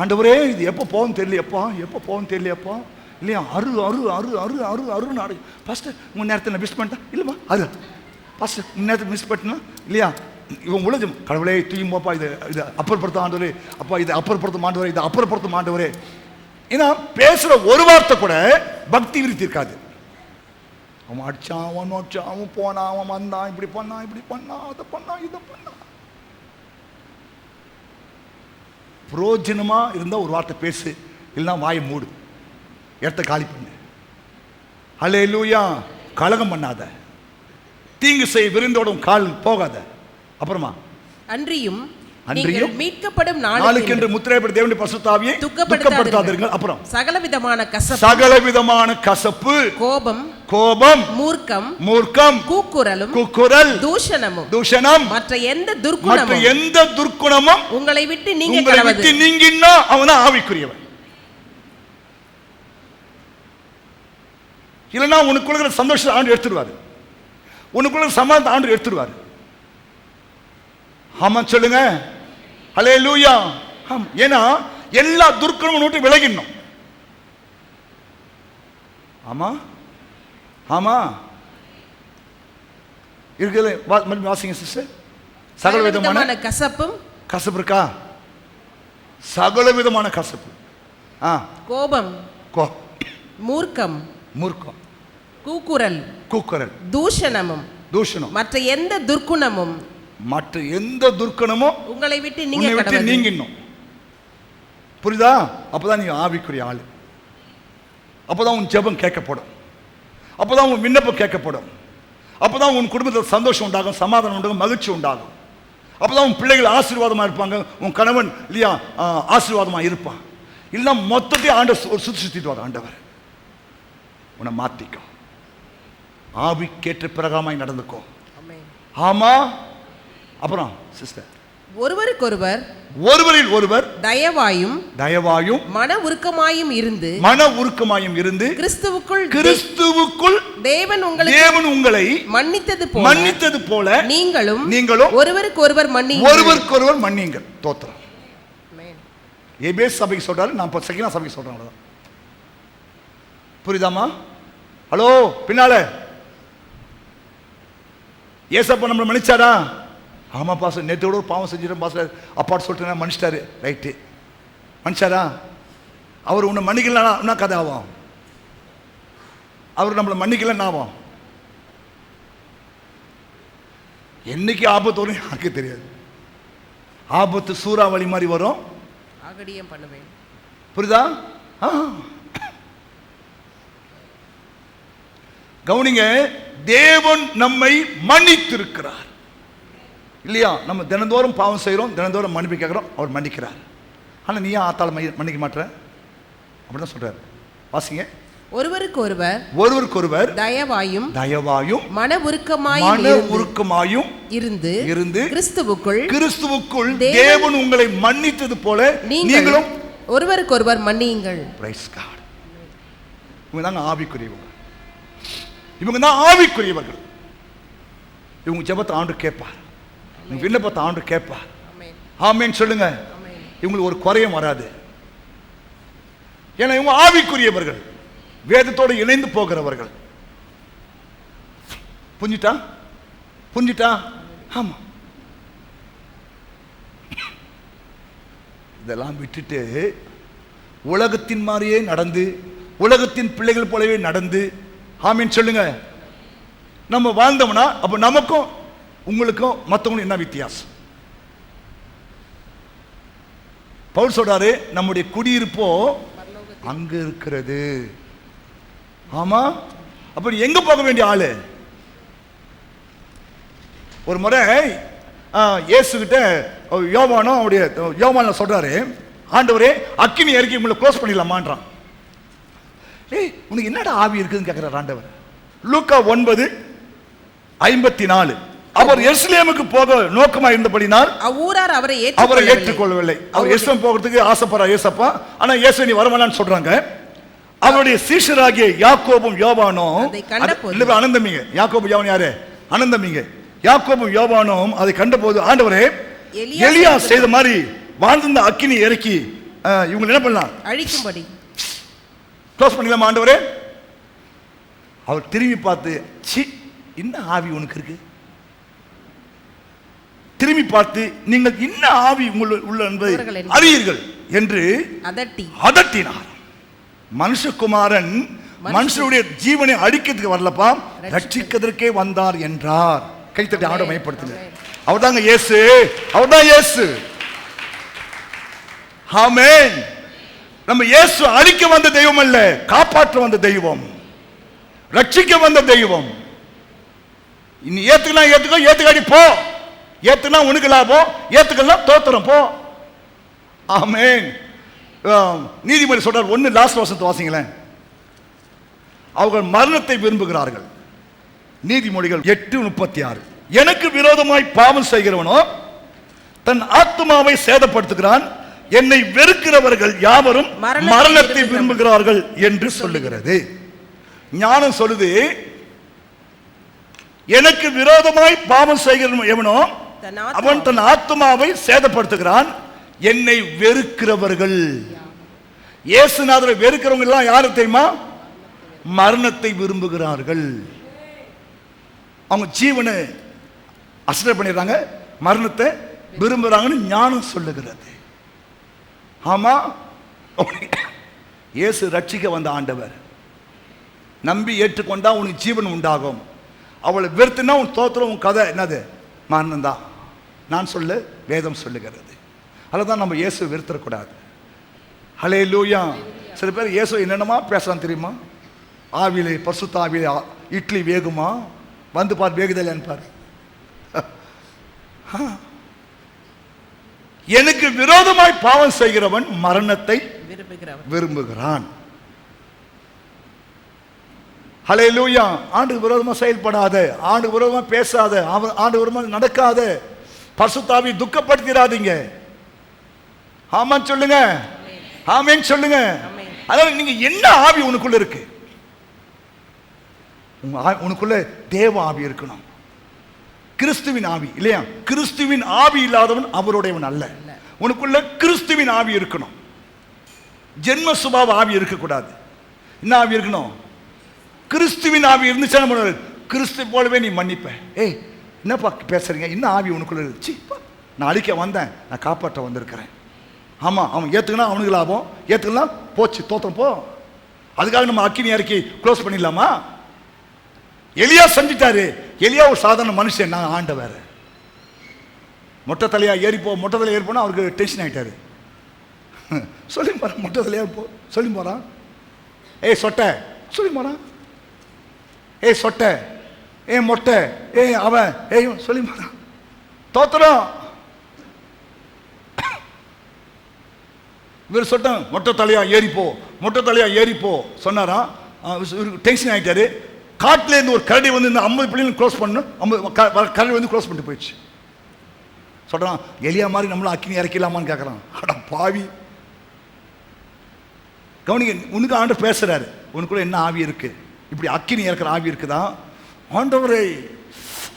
ஆண்டவரே இது எப்போ போகும் தெரியலையப்பா இல்லையா, அரு நாடு ஃபஸ்ட்டு உங்கள் நேரத்தில் நான் மிஸ் பண்ணிட்டேன் இல்லைம்மா, அது ஃபஸ்ட்டு உங்கள் நேரத்தில் மிஸ் பண்ணிட்டேன்னா இல்லையா, இவன் உலகம் கடவுளே தூயும் போப்பா, இது அப்புறப்படுத்த ஆண்டவரே, அப்பா இது அப்புறப்படுத்த ஆண்டவரே, இது அப்புறப்படுத்த ஆண்டவரே. ஏன்னா பேசுகிற ஒரு வார்த்தை கூட பக்தி விருத்தி இருக்காது. அவன் அடிச்சான், அவன் நோச்சான், அவன் போனான், அவன் வந்தான், இப்படி பண்ணான் அதை பண்ணான், இதை பண்ணான். புரோஜனமா இருந்தால் ஒரு வார்த்தை பேசு, இல்லைன்னா வாயை மூடு, இடத்த காலி பண்ணு. ஹல்லேலூயா. கலகம் பண்ணாத, தீங்கு செய்ய விருந்தோடும் கால் போகாத. அப்புறமா அன்றியும் மீட்கப்படும் நாளுக்கென்று முத்திரைப்பட்ட தேவனுடைய பரிசுத்த ஆவியை துக்கப்படுத்தாதீர்கள். அப்புறம் சகலவிதமான கசப்பு, கோபம், மூர்க்கம், கூக்குரல், தூஷணம், மற்ற எந்த துர்க்குணமும் உங்களை விட்டு நீங்கினா அவன் ஆவிக்குரியவன். இல்லைன்னா உனக்குள்ள சந்தோஷத்தை ஆண்டு எடுத்துருவாரு, உனக்குள்ள சமாதானத்தை ஆண்டு எடுத்துருவாரு. ஆமா சொல்லுங்க, ஹல்லேலூயா. ஏன்னா எல்லா துர்க்குணமும் விட்டு விலகிடணும். ஆமா இருக்குது. வாசிங்க சிஸ்டர். சகலவிதமான கசப்பு இருக்கா? சகலவிதமான கசப்பு, கோபம், மூர்க்கம், கூக்குரல், தூஷணம், மற்ற எந்த துர்க்குணமும் உங்களை விட்டு நீங்கிடணும். புரியுதா? அப்பதான் நீ ஆவிக்குரிய ஆளு. அப்பதான் உன் ஜெபம் கேட்கப்படும், அப்பதான் உன் விண்ணப்பம் கேட்கப்படும், அப்பதான் உன் குடும்பத்தில் சந்தோஷம் உண்டாகும், சமாதானம் உண்டாகும், மகிழ்ச்சி உண்டாகும். அப்பதான் உன் பிள்ளைகள் ஆசீர்வாதமா இருப்பாங்க, உன் கணவன் இல்லையா ஆசீர்வாதமா இருப்பான். இல்லைன்னா மொத்தத்தையும் ஆண்டவர் சுத்திட்டு வர ஆண்டவர் உன்னை மாத்திக்கும். ஆவிக்கேற்ற பிரகாரமாய் நடந்துக்கோ. ஆமா. அப்புறம் சிஸ்டர், ஒருவரில் ஒருவர் தயவாயும் மன உருக்கமாயும் இருந்து கிறிஸ்துவுக்குள் தேவன் உங்களை மன்னித்தது போல நீங்களும் ஒருவருக்கொருவர் மன்னியுங்கள். தோத்திரம். எபேசு சபைக்கு சொல்றாரு, நான் இப்போ செகினா சபைக்கு சொல்றேன். புரியுதாமா? ஹலோ, பின்னால ஏசப்பா நம்மளை மன்னிச்சாரா? ஆமா பாஸ்டர், நேற்றோட ஒரு பாவம் செஞ்சிடும் பாஸ்டர், அப்பாட்டு சொல்லிட்டு மன்னிச்சிட்டாரு. ரைட்டு, மன்னிச்சாரா? அவர் உன்னை மன்னிக்கலன்னா கதை ஆகும். அவர் நம்மளை மன்னிக்கலன்னு ஆகும். என்னைக்கு ஆபத்து வரும் யாருக்கு தெரியாது. ஆபத்து சூறாவளி மாதிரி வரும், பண்ணுவேன். புரியுதா? கவனிங்க, தேவன் நம்மை மன்னித்திருக்கிறார் இல்லையா? நம்ம தினந்தோறும் பாவம் செய்கிறோம், தினந்தோறும் மன்னிப்பு கேட்குறோம், அவர் மன்னிக்கிறார். ஆனால் நீ ஏன் ஆத்தால மன்னிக்க மாட்டேற? அப்படிதான் சொல்றாரு. வாசிங்க. ஒருவருக்கொருவர் தயவாயும் மன உருக்கமாயும் இருந்து கிறிஸ்துவுக்குள் தேவன் உங்களை மன்னித்தது போல நீங்களும் ஒருவருக்கொருவர் மன்னியுங்கள். Praise God. இவங்க தாங்க ஆவிக்குரியவங்க. இவங்க தான் ஆவிக்குரியவர்கள். இவங்க ஜெபத்தை ஆண்டவர் கேட்பார், இவங்க விண்ணப்பத்தை ஆண்டவர் கேட்பார். ஆமென் சொல்லுங்க. இவங்களுக்கு ஒரு குறையும் வராது. ஏன்னா இவங்க ஆவிக்குரியவர்கள், வேதத்தோடு இணைந்து போகிறவர்கள். புரிஞ்சுட்டா? புரிஞ்சுட்டா? ஆமா. இதெல்லாம் விட்டுட்டு உலகத்தின் மாதிரியே நடந்து, உலகத்தின் பிள்ளைகள் போலவே நடந்து, ஆமீன் சொல்லுங்க, நம்ம வாழ்ந்தோம்னா அப்ப நமக்கும் உங்களுக்கும் மற்றவங்களும் என்ன வித்தியாசம்? பவுல் சொல்றாரு, நம்முடைய குடியிருப்போ அங்க இருக்கிறது. ஆமா, அப்படி எங்க போக வேண்டிய ஆளு? ஒரு முறை இயேசு கிட்ட யோவானும் அவருடைய யோவான சொல்றாரு, ஆண்டவரே அக்கினி இறக்கி உங்களை க்ளோஸ் பண்ணிடலாமான்றான். ஏய், உனக்கு என்னடா ஆவி இருக்குதுன்னு கேட்கிறார் ஆண்டவர். லூக்கா 9:54. அவர் எருசலேமுக்கு போக நோக்கமா இருந்தபடினால் அவ்வூரார் அவரை ஏற்றுக்கொள்ளவில்லை. அவர் எருசலேம் போகிறதுக்கு ஆசைப்படுறார் ஏசப்பா, ஆனா இயேசு நீ வரவேணான்னு சொல்றாங்க. அவருடைய சீஷராகிய யாக்கோபும் யோவானும், அனந்தமிங்க, யாக்கோபு யோவான் யாரு? அனந்தமிங்க. யாக்கோபும் யோவானும் அதை கண்டபோது, ஆண்டவரே எலியா செய்த மாதிரி வாழ்ந்த அக்கினி இறக்கி இவங்க என்ன பண்ணலாம்? அழிக்கும்படி க்ளோஸ் பண்ணிடலாமா ஆண்டவரே? அவர் திரும்பி பார்த்து, சி என்ன ஆவி உனக்கு இருக்கு? திரும்பி பார்த்து, நீங்கள் என்ன ஆவி உள்ள என்பதை அறியீர்கள் என்று அதட்டினார். மனுஷகுமாரன் மனுஷனுடைய ஜீவனை அடிக்கிறதுக்கு வரலப்பா, ரட்சிக்கிறதுக்கே வந்தார் என்றார். கைத்தட்டி ஆண்டவரை மையப்படுத்துங்க. அவர்தாங்க இயேசு, அவர்தான் இயேசு. ஆமென். நம்ம இயேசு அழிக்க வந்த தெய்வம் அல்ல, காப்பாற்ற வந்த தெய்வம், ரட்சிக்க வந்த தெய்வம். இனி ஏத்துக்கலாம், ஏத்துக்கோ, ஏத்துக்காடி போ. ஏத்துனா உனக்கு லாபம், ஏத்துக்கலாம் தோத்திரம் போ. ஆமென். நீதிமொழி சொல்றார், ஒன்னு லாஸ்ட் வசனத்தை வாசிங்களேன். அவர்கள் மரணத்தை விரும்புகிறார்கள். நீதிமொழிகள் 8:36. எனக்கு விரோதமாய் பாவம் செய்கிறவனோ தன் ஆத்மாவை சேதப்படுத்துகிறான், என்னை வெறுக்கிறவர்கள் யாவரும் மரணத்தை விரும்புகிறார்கள் என்று சொல்லுகிறது. ஞானம் சொல்லுது, எனக்கு விரோதமாய் பாவம் செய்கிறவன் எவனோ அவன் தன் ஆத்மாவை சேதப்படுத்துகிறான், என்னை வெறுக்கிறவர்கள். இயேசுநாதரை வெறுக்கிறவங்க எல்லாம் யாரு தெரியுமா? மரணத்தை விரும்புகிறார்கள். அவங்க ஜீவனை அசட்டை பண்ணிடுறாங்க, மரணத்தை விரும்புகிறாங்கன்னு ஞானம் சொல்லுகிறது. ஆமா, இயேசு ரட்சிக்க வந்த ஆண்டவர். நம்பி ஏற்றுக்கொண்டா உனக்கு ஜீவன் உண்டாகும். அவளை வெறுத்துனா உன் தோத்திரம், உன் கதை என்னது? மரணம் தான். நான் சொல்ல வேதம் சொல்லுகிறது. அதுதான் நம்ம இயேசு வெறுத்தரக்கூடாது. ஹல்லேலூயா. சில பேர் இயேசு என்னென்னமா பேசலாம் தெரியுமா? ஆவிலே, பரிசுத்த ஆவிலே இட்லி வேகுமா, வந்து பார் வேகுதல் பாரு. எனக்கு விரோதமாய் பாவம் செய்கிறவன் மரணத்தை விரும்புகிறான். ஹல்லேலூயா. ஆண்டு விரோதமா செயல்படாத, ஆண்டு விரோதமா பேசாத, ஆண்டு விரோதமா நடக்காத, பரிசுத்த ஆவியை துக்கப்படுத்திடாதீங்க. ஆமான்னு சொல்லுங்க, ஆமென் சொல்லுங்க. அதனால நீங்க என்ன ஆவி உனக்குள்ள இருக்கு? உனக்குள்ள தேவ ஆவி இருக்கணும், கிறிஸ்துவின் ஆவி இல்லையா? கிறிஸ்துவின் ஆவி இல்லாதவன் அவருடையவன் அல்ல. உனக்குள்ள கிறிஸ்துவின் ஆவி இருக்கணும். ஜென்ம சுபாவ ஆவி இருக்கக்கூடாது. என்ன ஆவி இருக்கணும்? கிறிஸ்துவின் ஆவி இருந்துச்சுன்னா கிறிஸ்து போலவே நீ மன்னிப்ப. ஏய் என்னப்பா பேசுறீங்க, என்ன ஆவி உனக்குள்ள இருந்துச்சு? நான் அழிக்க வந்தேன், நான் காப்பாற்ற வந்திருக்கிறேன். ஆமா, அவன் ஏத்துக்கனா அவனுக்கு லாபம், ஏத்துக்கலாம் போச்சு, தோத்தம் போ. அதுக்காக நம்ம அக்கினி இறக்கி க்ளோஸ் பண்ணிடலாமா? எலியா செஞ்சிட்டாரு. எலியா ஒரு சாதாரண மனுஷன், நான் ஆண்டவர். மொட்டை தலையா ஏறிப்போ, மொட்டை தலையா ஏறிப்போனா அவருக்கு டென்ஷன் ஆகிட்டாரு. சொல்லி போறான், மொட்டை தலையா போ சொல்லி போறான். ஏய் சொட்டை சொல்லி போறான். ஏய் சொட்டை, ஏ மொட்டை, ஏ அவன், ஏய் சொல்லி போறான். தோத்துறோம். இவர் சொட்டான், மொட்டை தலையா ஏறிப்போ, மொட்டை தலையா ஏறிப்போ சொன்னாராம். டென்ஷன் ஆகிட்டாரு. காட்டிலேருந்து ஒரு கரடி வந்து இந்த 50 பிள்ளைங்க க்ளோஸ் பண்ணணும், 50 கரடி வந்து க்ளோஸ் பண்ணிட்டு போயிடுச்சு. சொல்கிறான், எலியா மாதிரி நம்மளும் அக்கினி இறக்கலாமான்னு கேட்குறான். அட பாவி, கவனிங்க, உனக்கு ஆண்டவர் பேசுறாரு, உனக்குள்ள என்ன ஆவி இருக்கு? இப்படி அக்கினி இறக்குற ஆவி இருக்குதா? ஆண்டவரே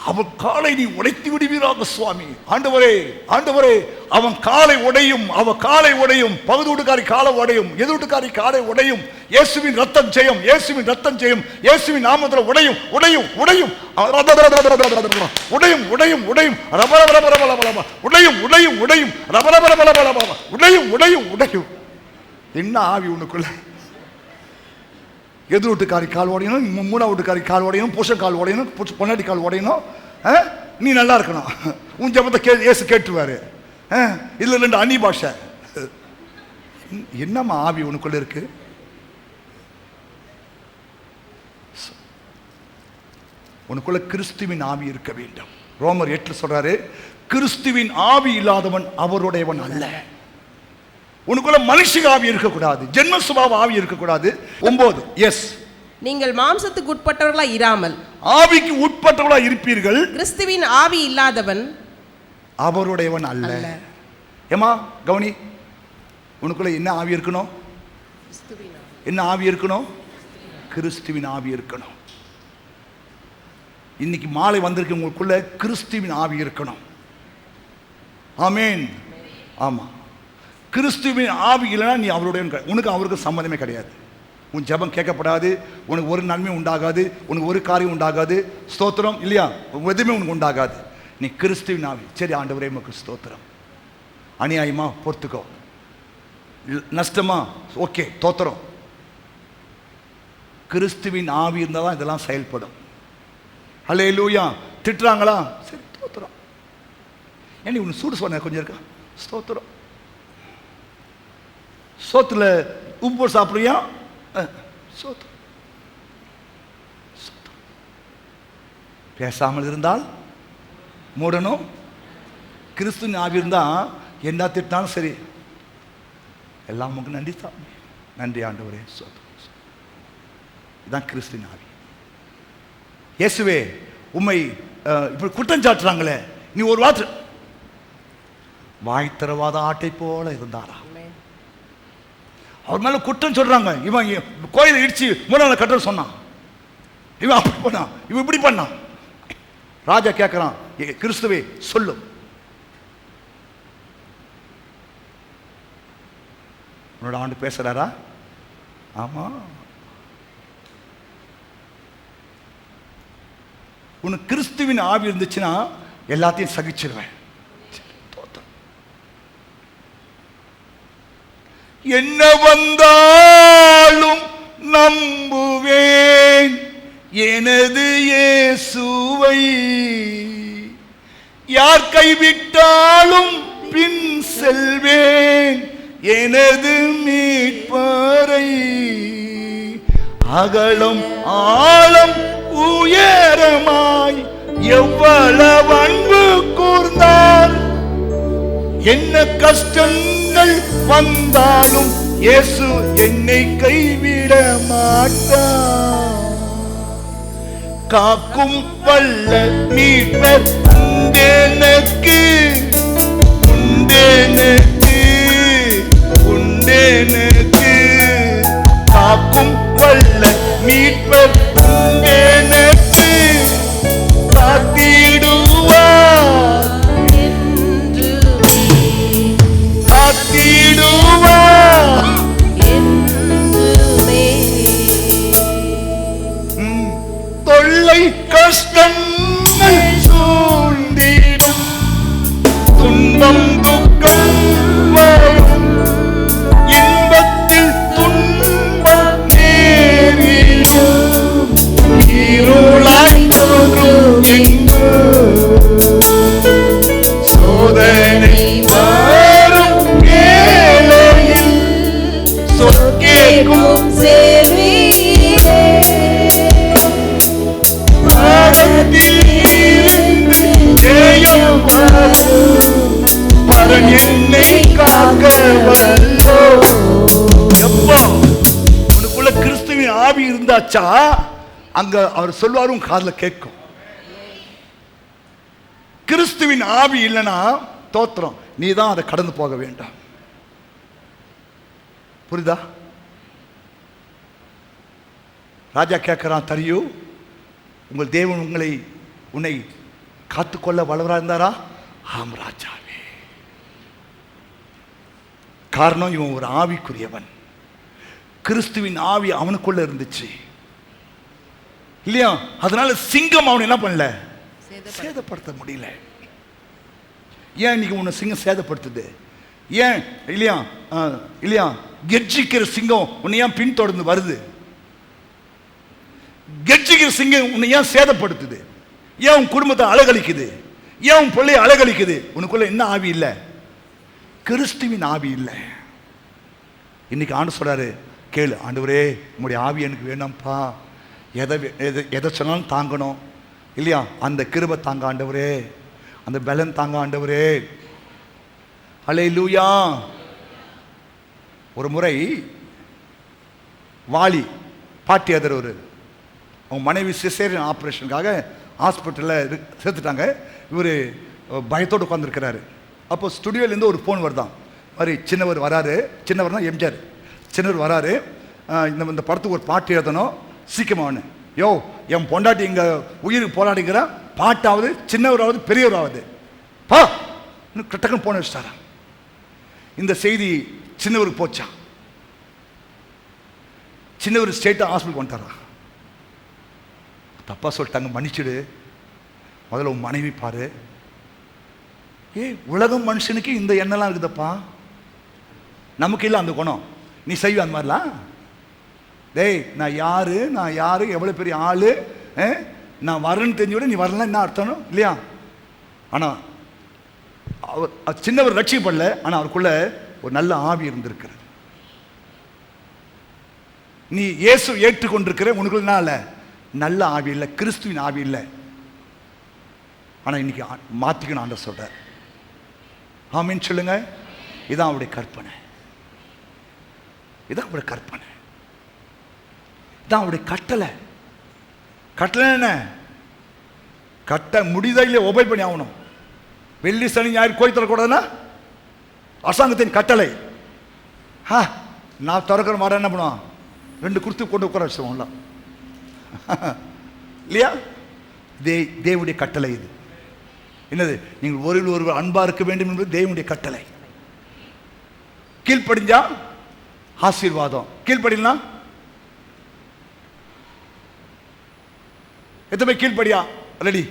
அவன் காலை நீ உடைத்து விடுவீராக சுவாமி. ஆண்டவரே ஆண்டவரே அவன் காலை உடையும், அவன் காலை உடையும், பகுதி வீட்டுக்காரி காலை உடையும், எது வீட்டுக்காரி காலை உடையும். இயேசுவின் ரத்தம் ஜெயம், இயேசுவின் ரத்தம் ஜெயம், இயேசுவின் நாமத்தில் உடையும் உடையும் உடையும் உடையும் உடையும் உடையும் ரபரபரபரபரபரப உடையும் உடையும் உடையும் ரபரபரபரபரபரப உடையும் உடையும் உடையும். என்ன ஆவி உனக்குள்ள? எது வீட்டுக்காரி கால் உடையணும், மூணா வீட்டுக்காரி கால் உடையணும், புருஷன் கால் உடையணும், பொன்னாட்டி கால் உடையணும். நீ நல்லா இருக்கணும். உன் ஜபத்தை இயேசு கேட்டுருவாரு. இதுல 2 அந்நிய பாஷை. என்னம்மா ஆவி உனக்குள்ள இருக்கு? உனக்குள்ள கிறிஸ்துவின் ஆவி இருக்க வேண்டும். ரோமர் 8 சொல்றாரு, கிறிஸ்துவின் ஆவி இல்லாதவன் அவருடையவன் அல்ல. உனக்குள்ள மனுஷிக ஆவி இருக்கக்கூடாது, ஜென்ம சுபாவ ஆவி இருக்கக்கூடாது. 9 எஸ், நீங்கள் மாம்சத்துக்கு உட்பட்டவர்களா இராமல் ஆவிக்கு உட்பட்டவர்களா இருப்பீர்கள். கிறிஸ்துவின் ஆவி இல்லாதவன் அவருடையவன் அல்ல. ஏமா கவனி, உனக்குள்ள என்ன ஆவி இருக்கணும்? என்ன ஆவி இருக்கணும்? கிறிஸ்துவின் ஆவி இருக்கணும். இன்னைக்கு மாலை வந்திருக்கு, உங்களுக்குள்ள கிறிஸ்துவின் ஆவி இருக்கணும். ஆமேன். ஆமா, கிறிஸ்துவின் ஆவி இல்லைன்னா நீ அவருடைய, உனக்கு அவருக்கு சம்மந்தமே கிடையாது. உன் ஜெபம் கேட்கப்படாது, உனக்கு ஒரு நன்மையும் உண்டாகாது, உனக்கு ஒரு காரியம் உண்டாகாது. ஸ்தோத்திரம் இல்லையா? எதுவுமே உனக்கு உண்டாகாது. நீ கிறிஸ்துவின் ஆவி. சரி ஆண்டவரே உமக்கு ஸ்தோத்திரம். அநியாயமா பொறுத்துக்கோ, நஷ்டமா ஓகே தோத்திரம். கிறிஸ்துவின் ஆவி இருந்தால் தான் இதெல்லாம் செயல்படும். ஹல்லேலூயா. திட்டுறாங்களா? சரி தோத்திரம். ஏன் உன் சூடு சொன்ன கொஞ்சம் இருக்கா? ஸ்தோத்திரம். சோத்துல உப்பு போட்டு சாப்பிடுறியா? சோத்து. பேசாமல் இருந்தால் மூடணும். கிறிஸ்துவின் ஆவி இருந்தா என்ன திட்டாலும் சரி, எல்லாம் உங்களுக்கு நன்றி சாமி, நன்றி ஆண்டவரே, சோத்து. இதுதான் கிறிஸ்துவின் ஆவி. இயேசுவே உம்மை இப்படி குற்றம் சாட்டுறாங்களே, நீ ஒரு வார்த்தை வாய் திறவாத ஆட்டை போல இருந்தாரா? அவர் மேல குற்றம் சொல்றாங்க. இவன் கோயிலை இடிச்சு 3 நாள் கட்ட சொன்னான், இவன் அப்படி பண்ணான், இவன் இப்படி பண்ணான். ராஜா கேட்கிறான், கிறிஸ்துவே சொல்லும். உன்னோட ஆண்டு பேசுறாரா? ஆமா. உனக்கு கிறிஸ்துவின் ஆவி இருந்துச்சுன்னா எல்லாத்தையும் சகிச்சிருவேன். என்ன வந்தாலும் நம்புவேன் எனது இயேசுவை, யார் கைவிட்டாலும் பின் செல்வேன் எனது மீட்பரை. அகலம் ஆழம் உயரமாய் எவ்வளவு அன்பு கூர்ந்தார். என்ன கஷ்டங்கள் வந்தாலும் இயேசு என்னை கைவிட மாட்டார். காக்கும் வல்ல மீட்பர் உண்டெனக்கு, உண்டெனக்கு, உண்டெனக்கு. காக்கும் வல்ல மீட்பர் உண்டெனக்கு, காத்திடுவார், காத்திடுவார். தொல்லை கஷ்டங்கள் சூழ்ந்திடும், துன்பம் துக்கம் வரும், இன்பத்தில் துன்பம் நேரிடும், இருளாய் தோன்றும் சோதனை வரும் வேளையில் சொற்கேட்கும் சேவியே. பரன் என்னை காக்க வல்லோ. எப்போ உனக்குள்ள கிறிஸ்துவின் ஆவி இருந்தாச்சா அங்க அவர் சொல்வாரும் காதுல கேட்கும். கிறிஸ்துவின் ஆவி இல்லைன்னா தோத்திரம், நீ தான் அதை கடந்து போக வேண்டாம். புரியுதா? ராஜா கேட்கிறான், தரியு, உங்கள் தேவன் உன்னை காத்துக்கொள்ள வல்லவரா இருந்தாரா? ஆம் ராஜாவே. காரணம், இவன் ஒரு ஆவிக்குரியவன். கிறிஸ்துவின் ஆவி அவனுக்குள்ள இருந்துச்சு இல்லையா? அதனால சிங்கம் அவன் என்ன பண்ணல, சேதப்படுத்த முடியல. ஏன் இன்னைக்கு உன்னை சிங்கம் சேதப்படுத்துது? ஏன் இல்லையா? இல்லையா? கெர்ஜிக்கிற சிங்கம் உன்னை ஏன் பின்தொடர்ந்து வருது? கெர்ஜிக்கிற சிங்கம் உன்னை ஏன் சேதப்படுத்துது? ஏன் உன் குடும்பத்தை அழகழிக்குது? ஏன் உன் பிள்ளையை அழகழிக்குது? உனக்குள்ள என்ன ஆவி இல்லை? கிறிஸ்துவின் ஆவி இல்லை. இன்னைக்கு ஆண்டு சொல்றாரு, கேளு, ஆண்டவரே உங்களுடைய ஆவி எனக்கு வேணும்ப்பா. எதை சொன்னாலும் தாங்கணும் இல்லையா? அந்த கிருபை தாங்க ஆண்டவரே, அந்த பலன் தாங்க ஆண்டவரே. அல்லேலூயா. ஒரு முறை வாலி பாட்டியாதர் அவங்க மனைவி சிசேரியன் ஆப்ரேஷனுக்காக ஹாஸ்பிட்டலில் சேர்த்துட்டாங்க. இவர் பயத்தோடு உட்காந்துருக்கிறாரு. அப்போ ஸ்டுடியோலேருந்து ஒரு ஃபோன் வருதான், மாதிரி சின்னவர் வராரு. சின்னவர் தான் எம்ஜிஆர். சின்னவர் வராரு, இந்த படத்துக்கு ஒரு பாட்டு எழுதணும், சீக்கிரமானு. யோ, என் பொண்டாட்டி இங்கே உயிருக்கு போராடிக்கிற, பாட்டாவது சின்னவராவது பெரியவராவது பா, இன்னும் டக்குன்னு போன வச்சுட்டாரா. இந்த செய்தி சின்னவருக்கு போச்சான். சின்னவர் ஸ்டேட்டாக ஹாஸ்பிட்டல் வந்துட்டாரா. தப்பா சொல்லிட்டாங்க, மன்னிச்சிடு, முதல்ல உன் மனைவி பாரு. உலகம் மனுஷனுக்கு இந்த எண்ணெல்லாம் இருக்குதப்பா, நமக்கு இல்லை அந்த குணம். நீ செய்வ அந்த மாதிரிலாம்? டேய், நான் யாரு எவ்வளோ பெரிய ஆளு, நான் வரேன்னு தெரிஞ்சு விட நீ வரலாம், என்ன அர்த்தம் இல்லையா? ஆனால் அவர் சின்னவர் ரட்சிக்கப்படல, ஆனால் அவருக்குள்ள ஒரு நல்ல ஆவி இருந்திருக்கிறது. நீ இயேசு ஏற்றுக்கொண்டிருக்கிற, உனக்குள்ள நல்ல ஆவி இல்லை, கிறிஸ்துவின் ஆவி இல்லை. ஆனால் இன்னைக்கு மாற்றிக்கணும் ஆண்டவர் சொல்றார். ஆமீன் சொல்லுங்க. இதான் அவருடைய கற்பனை, இதான் அவருடைய கற்பனை, இதான் அவருடைய கட்டளை. கட்டளை என்ன? கட்ட முடிதா இல்லையா? ஒபை பண்ணி ஆகணும். வெள்ளி சனி ஞாயிறு கோயில் தரக்கூடாதுன்னா அரசாங்கத்தின் கட்டளை. நான் திறக்கிற மாதிரி என்ன பண்ணுவான், 2 குர்த்து கொண்டு உட்கார வச்சுருவோம்ல இல்லையா? தேவனுடைய கட்டளை இது. என்னது? நீங்கள் ஒருவர் அன்பா இருக்க வேண்டும் என்பது தேவனுடைய கட்டளை. கீழ்ப்படிஞ்சா ஆசீர்வாதம், கீழ்ப்படினா எத்தனை கீழ்ப்படியா ரெடி?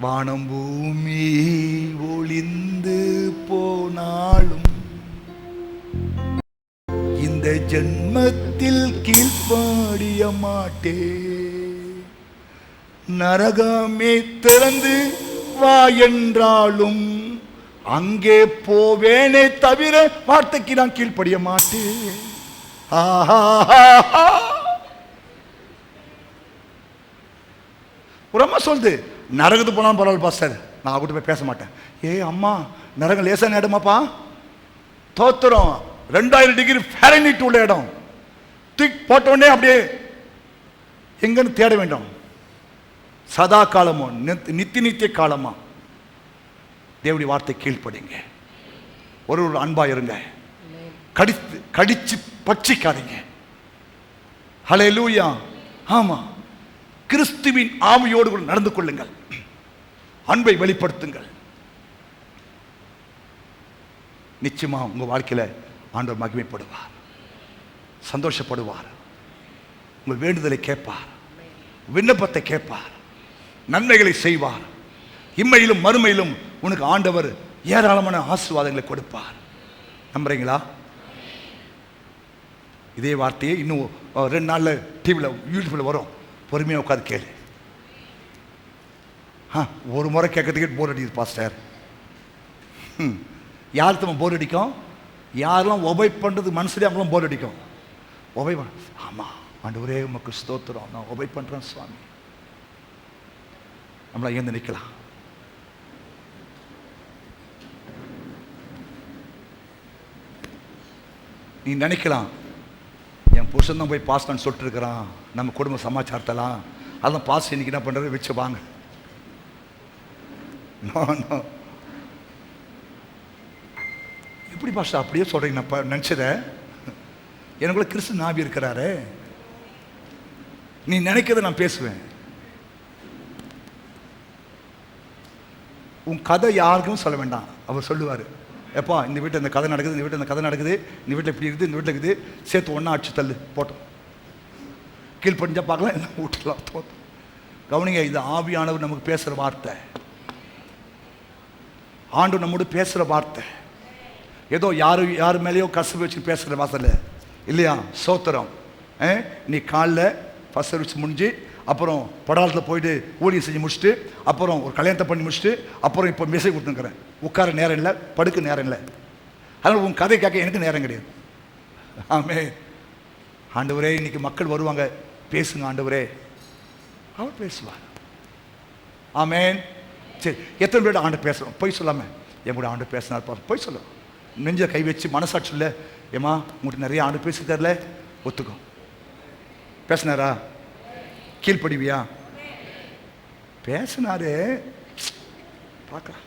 வானம் பூமி ஒளிந்து போனாலும் இந்த ஜென்மத்தில் கீழ்ப்படிய மாட்டே. நரகமே திறந்து வா என்றாலும் அங்கே போவேனே தவிர வார்த்தைக்கு நான் கீழ்ப்படிய மாட்டேன். ஒரு அம்மா சொல்லுது, நரகத்துக்கு போனாலும் பரவாயில்ல பாஸ்டர், நான் அவகிட்ட போய் பேச மாட்டேன். அம்மா, நரகம் லேசான இடமாப்பா, தோத்துறோம். 2000 டிகிரி ஃபாரன்ஹீட் உள்ள இடம். தூக்கி போட்ட உடனே அப்படியே எங்கன்னு தேட வேண்டும். சதா காலமோ நித்திய காலமா தேவனுடைய வார்த்தை கீழ்ப்படிங்க. ஒரு அன்பா இருங்க, கடிச்சு பட்சிக்காதீங்க. ஹல்லேலூயா. ஆமா, கிறிஸ்துவின் ஆவியோடு நடந்து கொள்ளுங்கள், அன்பை வெளிப்படுத்துங்கள். நிச்சயமா உங்க வாழ்க்கையில ஆண்டவர் மகிமைப்படுவார், சந்தோஷப்படுவார், உங்கள் வேண்டுதலை கேட்பார், விண்ணப்பத்தை கேட்பார், நன்மைகளை செய்வார். இம்மையிலும் மறுமையிலும் உனக்கு ஆண்டவர் ஏராளமான ஆசீர்வாதங்களை கொடுப்பார். நம்புறீங்களா? இதே வார்த்தையை இன்னும் 2 நாள்ல டிவியில் யூடியூப்ல வரும், பொறுமையாக உட்காந்து கேளு. ஒரு முறை கேட்கறதுக்கே போர் அடிக்குது பாஸ்டர். யாருக்கு நம்ம போர் அடிக்கும்? யாரெல்லாம் ஒபை பண்ணுறது மனசுலேயே அவங்களாம் போர் அடிக்கும். ஒபை ஆமாம் ஆண்டவரே உமக்கு ஸ்தோத்திரம், நான் ஒபை பண்ணுறேன் சுவாமி. நம்மள ஏந்து நிற்கலாம். நீ நினைக்கலாம், என் புருஷன் தான் போய் பாஸ்டர்னு சொல்லிட்டு இருக்கிறான், நம்ம குடும்ப சமாச்சாரத்தெல்லாம், அதான் பாஸ்டர் இன்னைக்கு என்ன பண்ணுறது வச்சு வாங்க. எப்படி பாஸ்டர் அப்படியே சொல்கிறீங்க? நான் நினச்சத எனக்குள்ள கிறிஸ்து ஆவி இருக்கிறாரு. நீ நினைக்கிறத நான் பேசுவேன். உன் கதை யாருக்கும் சொல்ல வேண்டாம். அவர் சொல்லுவார், எப்பா இந்த வீட்டில் இந்த கதை நடக்குது, இந்த வீட்டில் இந்த கதை நடக்குது, இந்த வீட்டில் இப்படி இருக்குது, இந்த வீட்டில் இருக்குது, சேர்த்து ஒன்றா அடிச்சு தள்ளு போட்டோம், கீழ்படிஞ்சா பார்க்கலாம், என்ன விட்டுலாம் தோட்டம். கவனிங்க, இது ஆவியானவர் நமக்கு பேசுகிற வார்த்தை. ஆண்டு நம்மோடு பேசுகிற வார்த்தை. ஏதோ யார் மேலேயோ கசப்பு வச்சு பேசுகிற வார்த்தை இல்லையா? சோத்திரம். நீ காலைல ஃபஸ்ட் சர்வீஸ் முடிஞ்சு அப்புறம் படாலத்தில் போயிட்டு ஊழியம் செஞ்சு முடிச்சுட்டு அப்புறம் ஒரு கல்யாணத்தை பண்ணி முடிச்சுட்டு அப்புறம் இப்போ மெசேஜ் கொடுத்துருக்குறேன். உட்கார நேரம் இல்லை, படுக்க நேரம் இல்லை. அதனால் உன் கதை கேட்க எனக்கு நேரம் கிடையாது. ஆமே. ஆண்டவரே இன்னைக்கு மக்கள் வருவாங்க, பேசுங்க ஆண்டவரே. அவர் பேசுவார். ஆமேன். சரி, எத்தனை பேர் ஆண்டு பேசுகிறோம்? போய் சொல்லாமல் என் கூட ஆண்டு பேசினார் பாரு. போய் சொல்ல, நெஞ்ச கை வச்சு மனசாட்சி இல்லை, ஏமா உங்கள்கிட்ட நிறைய ஆண்டு பேசிட்டார்ல, ஒத்துக்கோ. பேசினாரா? கீழ்படிவியா? பேசினாரு. பார்க்கலாம்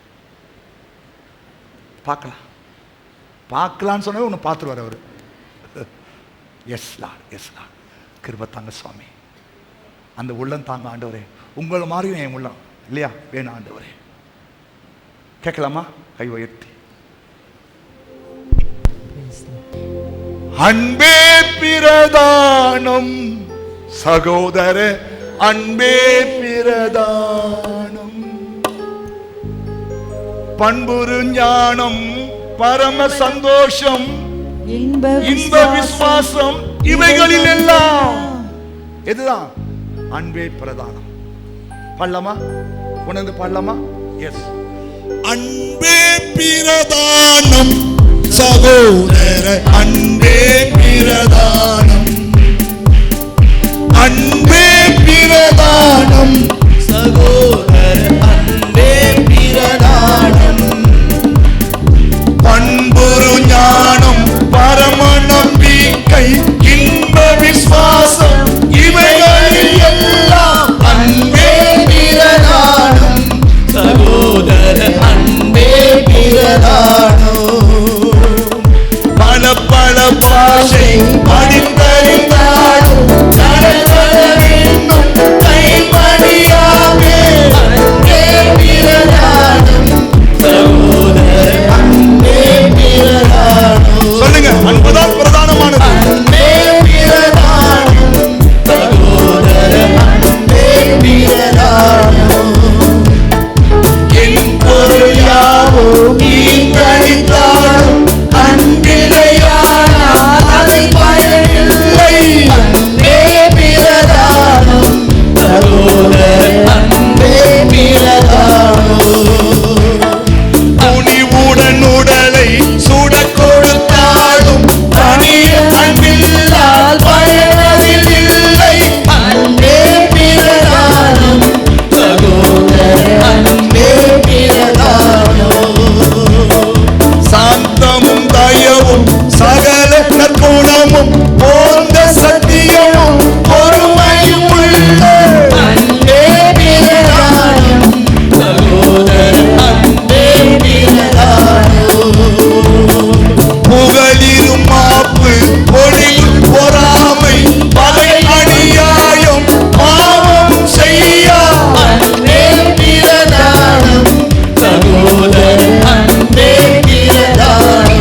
பார்க்கலாம் பார்க்கலான்னு சொன்ன ஒன்று பார்த்துருவார் அவர். Yes lord, yes lord. கிருபை தாங்க சுவாமி. அந்த உள்ளம் தாங்க ஆண்டவரே. உங்களை மாதிரி என் உள்ளம் இல்லையா வேணும் ஆண்டவரே. கேட்கலாமா? கை உயர்த்தி. அன்பே பிரதானம் சகோதர, அன்பே பிரதானம். பண்புரு ஞானம், பரம சந்தோஷம், இன்ப விசுவாசம், இவைகளில் எல்லாம் எதுதான்? அன்பே பிரதானம். பாடலாமா? உணர்ந்து பாடலாமா? எஸ். அன்பே பிரதானம் சகோதர, அன்பே பிரதானம், அன்பே பிரதானம் சகோதர, அன்பே பிரதானம். பண்புரு ஞானம், பரம நம்பிக்கை, இன்ப விசுவாசம், இவைகளில் எல்லாம் அன்பே பிரதானம் சகோதர, அன்பே பிரதானம். பல பல பாஷை படித்தறிந்தாலும் நடப்பட வேண்டும் கைமணியாமே அன்பே பிரதானம் சகோதர, அன்பே பிரதானம். சொல்லுங்க, அன்புதான் பிரதானமானது. அன்பே பிரதானம் சகோதர, அன்பே பிரதானம். என் பொருள் யாவோ நீங்கடித்தாலும் அன்பிலையானால் அதை பயனில்லை. அன்பே பிரதானம் சகோதர, அன்பே பிரதானம். துணிவுடன் உடலை சுட கொடுத்தாலும் தனிய அன்பில்லால் பயனதில் இல்லை. அன்பே பிரதானம் சகோதர, அன்பே பிரதானம். சாந்தமும் தயவும் சகல நற்குணமும் போன்ற சத்தியமும் பொறுமையும் உள்ள அன்பே பிரதானம் சகோதர, அன்பே பிரதானம். புகழிலும் மாப்பு, பொழிலும் பொறாமை, பகை அநியாயம், பாவம் செய்யா அன்பே பிரதானம் சகோதர, அன்பே பிரதானம்.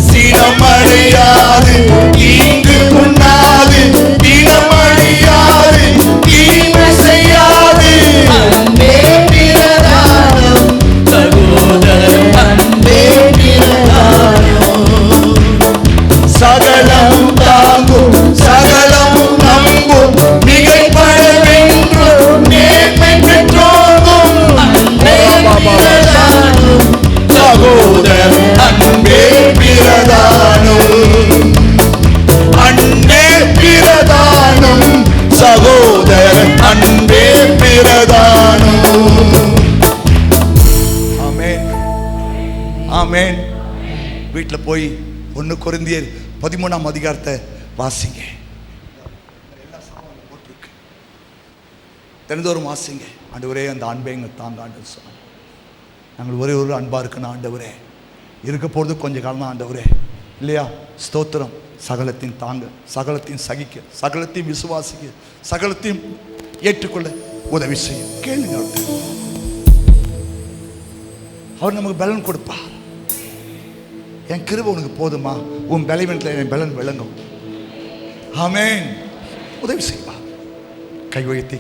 சினமடையாது, தீங்கு உண்ணாது, தினமடையாது, தீமை செய்யாது அன்பே பிரதானம் சகோதர, அன்பே பிரதானம். சகலமும் தாங்கும், சகலமும் நம்பும், மிகைப்படவென்றும் நேர்மை பெற்றோங்கும் அன்பே பிரதானம் சகோதர, அன்பே பிரதானம். அன்பே பிரதானம் சகோதர, அன்பே பிரதானம். ஆமென், ஆமென். வீட்டில் போய் 1 கொரிந்தியர் 13ஆம் அதிகாரத்தை வாசிங்க. தினந்தோறும் வாசிங்க. ஆண்டவரே அந்த அன்பை எங்கள் தாங்க ஆண்டு சொன்னாங்க. நாங்கள் ஒரே ஒரு அன்பாக இருக்கணும் ஆண்டவரே. இருக்க போகிறது கொஞ்சம் காலம் தான் ஆண்டவரே. இல்லையா? ஸ்தோத்திரம். சகலத்தையும் தாங்க, சகலத்தையும் சகிக்க, சகலத்தையும் விசுவாசிக்க, சகலத்தையும் ஏற்றுக்கொள்ள உதவி செய்யும். கேளுங்க, அவர் நமக்கு பலன் கொடுப்பார். என் கிருபை உனக்கு போதுமா? உன் பலவீனத்தில் என் பலன் விளங்கும். ஆமென். உதவி செய்வா. கை உயர்த்தி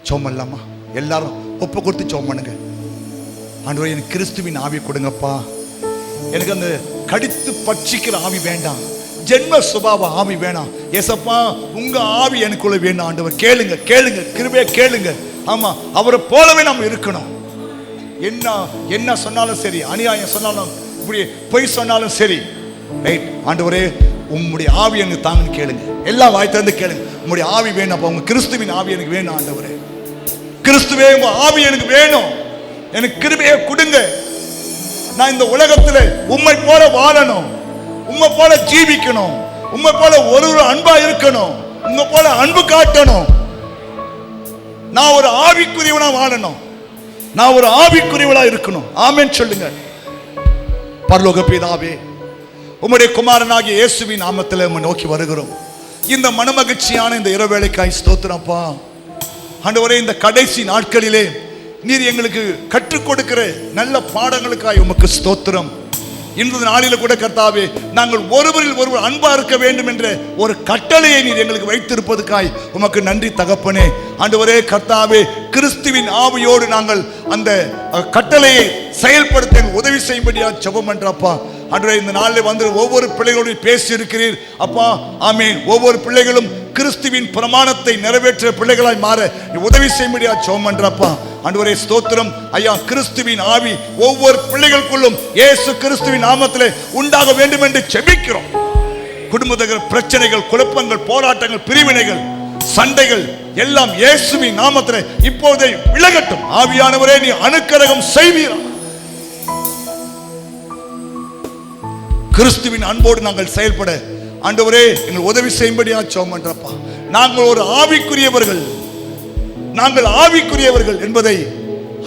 சோமல்லாமா எல்லாரும் ஒப்பு கொடுத்து சோம் பண்ணுங்க. ஆண்டவரே, எனக்கு கிறிஸ்துவின் ஆவி கொடுங்கப்பா. எனக்கு அந்த கடித்து பட்சிக்கிற ஆவி வேண்டாம், ஜென்ம சுபாவ ஆவி வேணாம். ஏசப்பா, உங்க ஆவி எனக்குள்ள வேண்டாம். ஆண்டவர், கேளுங்க, கேளுங்க, கிருபையா கேளுங்க. ஆமா, அவரை போலவே நாம் இருக்கணும். என்ன சொன்னாலும் சரி, அநியாயம் சொன்னாலும், இப்படி பொய் சொன்னாலும் சரி, ரைட். ஆண்டவரே, உம்முடைய ஆவி எனக்கு தாங்கன்னு கேளுங்க. எல்லாம் வாய் திறந்து கேளுங்க. உம்முடைய ஆவி வேணும். அப்ப உங்க கிறிஸ்துவின் ஆவி எனக்கு வேணும். ஆண்டவரே, கிறிஸ்துவே, உங்க ஆவி எனக்கு வேணும். எனக்கு கிருபையை கொடுங்க. நான் இந்த உலகத்துல உம்மை போல வாழணும், உம்மை போல ஜீவிக்கணும், உம்மை போல ஒரு அன்பா இருக்கணும், உம்மை போல அன்பு காட்டணும். நான் ஒரு ஆவிக்குரியவனா வாழணும், நான் ஒரு ஆவிக்குரியவனா இருக்கணும். ஆமென் சொல்லுங்க. பரலோக பிதாவே, உம்முடைய குமாரனாகிய இயேசுவின் நாமத்தில் உம்மை நோக்கி வருகிறோம். இந்த மனமகிழ்ச்சியான இந்த இரவேளைக்காய் ஸ்தோத்திரப்பா. ஆண்டவரே, இந்த கடைசி நாட்களிலே நீர் எங்களுக்கு கற்றுக் கொடுக்கிற நல்ல பாடங்களுக்காய் உமக்கு ஸ்தோத்திரம். இந்த நாளில கூட கர்த்தாவே, நாங்கள் ஒருவரில் ஒருவர் அன்பா இருக்க வேண்டும் என்ற ஒரு கட்டளையை நீர் எங்களுக்கு வைத்திருப்பதுக்காய் உமக்கு நன்றி தகப்பனே. ஆண்டவரே கர்த்தாவே, கிறிஸ்துவின் ஆவியோடு நாங்கள் அந்த கட்டளையை செயல்படுத்த உதவி செய்யும்படியா ஜெபம் பண்றப்பா. ஆண்டவரே, இந்த நாளில் வந்து ஒவ்வொரு பிள்ளைகளோடு பேசி இருக்கிறீர் அப்பா. ஆமென். ஒவ்வொரு பிள்ளைகளும் கிறிஸ்துவின் பிரமாணத்தை நிறைவேற்ற பிள்ளைகளாய் மாற உதவி செய்யும்படியா ஜெபம் பண்றப்பா. ஆண்டவரே ஸ்தோத்திரம் ஐயா. கிறிஸ்துவின் ஆவி ஒவ்வொரு பிள்ளைகளுக்குள்ளும் இயேசு கிறிஸ்துவின் நாமத்திலே உண்டாக வேண்டும் என்று ஜெபிக்கிறோம். குடும்பத்தில் பிரச்சனைகள், குழப்பங்கள், போராட்டங்கள், பிரிவினைகள், சண்டைகள் எல்லாம் இயேசுவின் நாமத்திலே இப்போதே விலகட்டும். ஆவியானவரே, நீ அனுக்கிரகம் செய்வீரா. கிறிஸ்துவின் அன்போடு நாங்கள் செயல்பட ஆண்டவரே எங்கள் உதவி செய்யும்படியா ஜெபம் பண்றப்பா. நாங்கள் ஒரு ஆவிக்குரியவர்கள், நாங்கள் ஆவிக்குரியவர்கள் என்பதை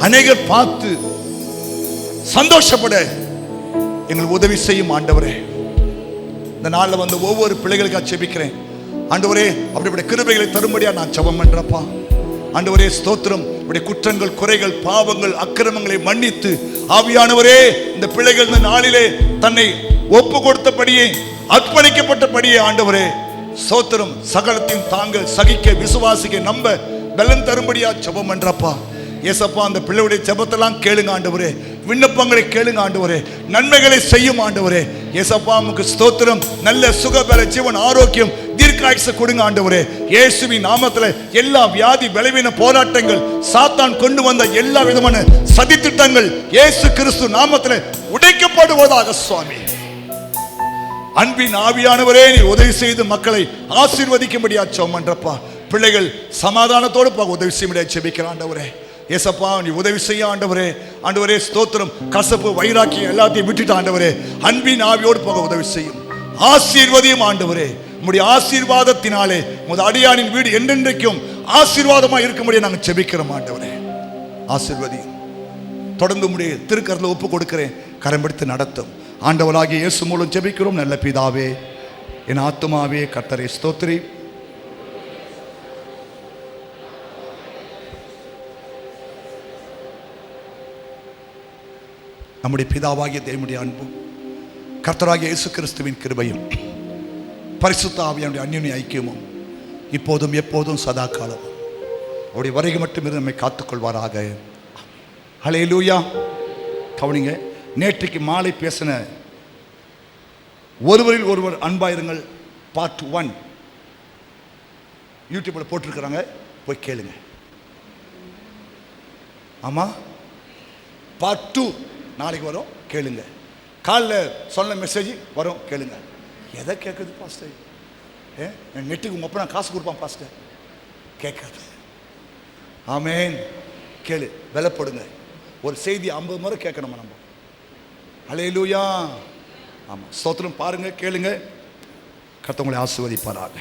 அநேகர் பார்த்து சந்தோஷப்பட எங்களுக்கு உதவி செய்யும் ஆண்டவரே. இந்த நாளில் வந்து ஒவ்வொரு பிள்ளைகளுக்காக ஜெபிக்கிறேன் ஆண்டவரே. அப்படிப்பட்ட கிருபைகளை தரும்படியா நான் ஜெபம் பண்றப்பா. ஆண்டவரே ஸ்தோத்திரம். இப்படி குற்றங்கள், குறைகள், பாவங்கள், அக்கிரமங்களை மன்னித்து ஆவியானவரே, இந்த பிள்ளைகள் இந்த நாளிலே தன்னை ஒப்பு கொடுத்தபடியே, அர்ப்பணிக்கப்பட்டபடியே ஆண்டவரே ஸ்தோத்திரம், சகலத்தையும் தாங்க, சகிக்க, விசுவாசிக்க, நம்ப பலன் தரும்படியா ஜெபம் பண்றப்பா. ஏசப்பா, அந்த பிள்ளையுடைய ஜெபத்தெல்லாம் கேளுங்க ஆண்டவரே. விண்ணப்பங்களை கேளுங்க ஆண்டவரே. நன்மைகளை செய்யும் ஆண்டவரே. ஏசப்பா, உமக்கு ஸ்தோத்திரம். நல்ல சுகபல ஜீவன், ஆரோக்கியம், தீர்க்காயுசு கொடுங்க ஆண்டவரே. இயேசுவின் நாமத்தில் எல்லா வியாதி, பலவீன, போராட்டங்கள், சாத்தான் கொண்டு வந்த எல்லா விதமான சதித்திட்டங்கள் இயேசு கிறிஸ்து நாமத்தில் உடைக்கப்படுவதாக சுவாமி. அன்பின் ஆவியானவரே, நீ உதவி செய்து மக்களை ஆசீர்வதிக்கும்படியா ஜெபம் பண்றப்பா. பிள்ளைகள் சமாதானத்தோடு உதவி செய்ய ஜெபிக்கிறான் ஆண்டவரே. ஏசப்பா, நீ உதவி செய்ய ஆண்டவரே. ஆண்டவரே ஸ்தோத்திரம். கசப்பு, வைராக்கியம் எல்லாத்தையும் விட்டுட்டு ஆண்டவரே அன்பின் ஆவியோடு போக உதவி செய்யும். ஆசீர்வதியும் ஆண்டவரே. உம்முடைய ஆசீர்வாதத்தினாலே உமது அடியானின் வீடு என்றென்றைக்கும் ஆசீர்வாதமா இருக்கும்படியா நாங்கள் ஜெபிக்கிறோம் ஆண்டவரே. ஆசீர்வதியும். தொடர்ந்து உம்முடைய திருக்கரத்தில் ஒப்பு கொடுக்கிறேன். கரம்பிடித்து நடத்தும் ஆண்டவராகிய இயேசு மூலம் ஜெபிக்கிறோம் நல்ல பிதாவே. என் ஆத்துமாவே கர்த்தரை ஸ்தோத்திரி. நம்முடைய பிதாவாகிய தேவனுடைய அன்பும் கர்த்தராகிய இயேசு கிறிஸ்துவின் கிருபையும் பரிசுத்த ஆவியானுடைய அந்யோன்ய ஐக்கியமும் இப்போதும் எப்போதும் சதா காலம் அவருடைய வருகை மட்டும் இருந்து நம்மை காத்துக்கொள்வாராக. ஹல்லேலூயா. கவனிங்க, நேற்றைக்கு மாலை பேசின ஒருவரில் ஒருவர் அன்பாயிருங்கள் பார்ட் 1 யூடியூப்ல போட்டிருக்கிறாங்க, போய் கேளுங்க. ஆமா, பார்ட் 2 நாளைக்கு வரும், கேளுங்க. காலில் சொன்ன மெசேஜ் வரும், கேளுங்க. எதை கேட்குது பாஸ்டர்? நெட்டுக்கு உங்க அப்பா நான் காசு கொடுப்பான் பாஸ்டர், கேட்காது. ஆமேன். கேளு, பலப்படுங்க. ஒரு செய்தி 50 முறை கேட்கணுமா நம்ம? ஹல்லேலூயா. ஆமாம், ஸ்தோத்திரம். பாருங்க, கேளுங்க. கர்த்தர் உங்களை ஆசீர்வதிப்பாராக.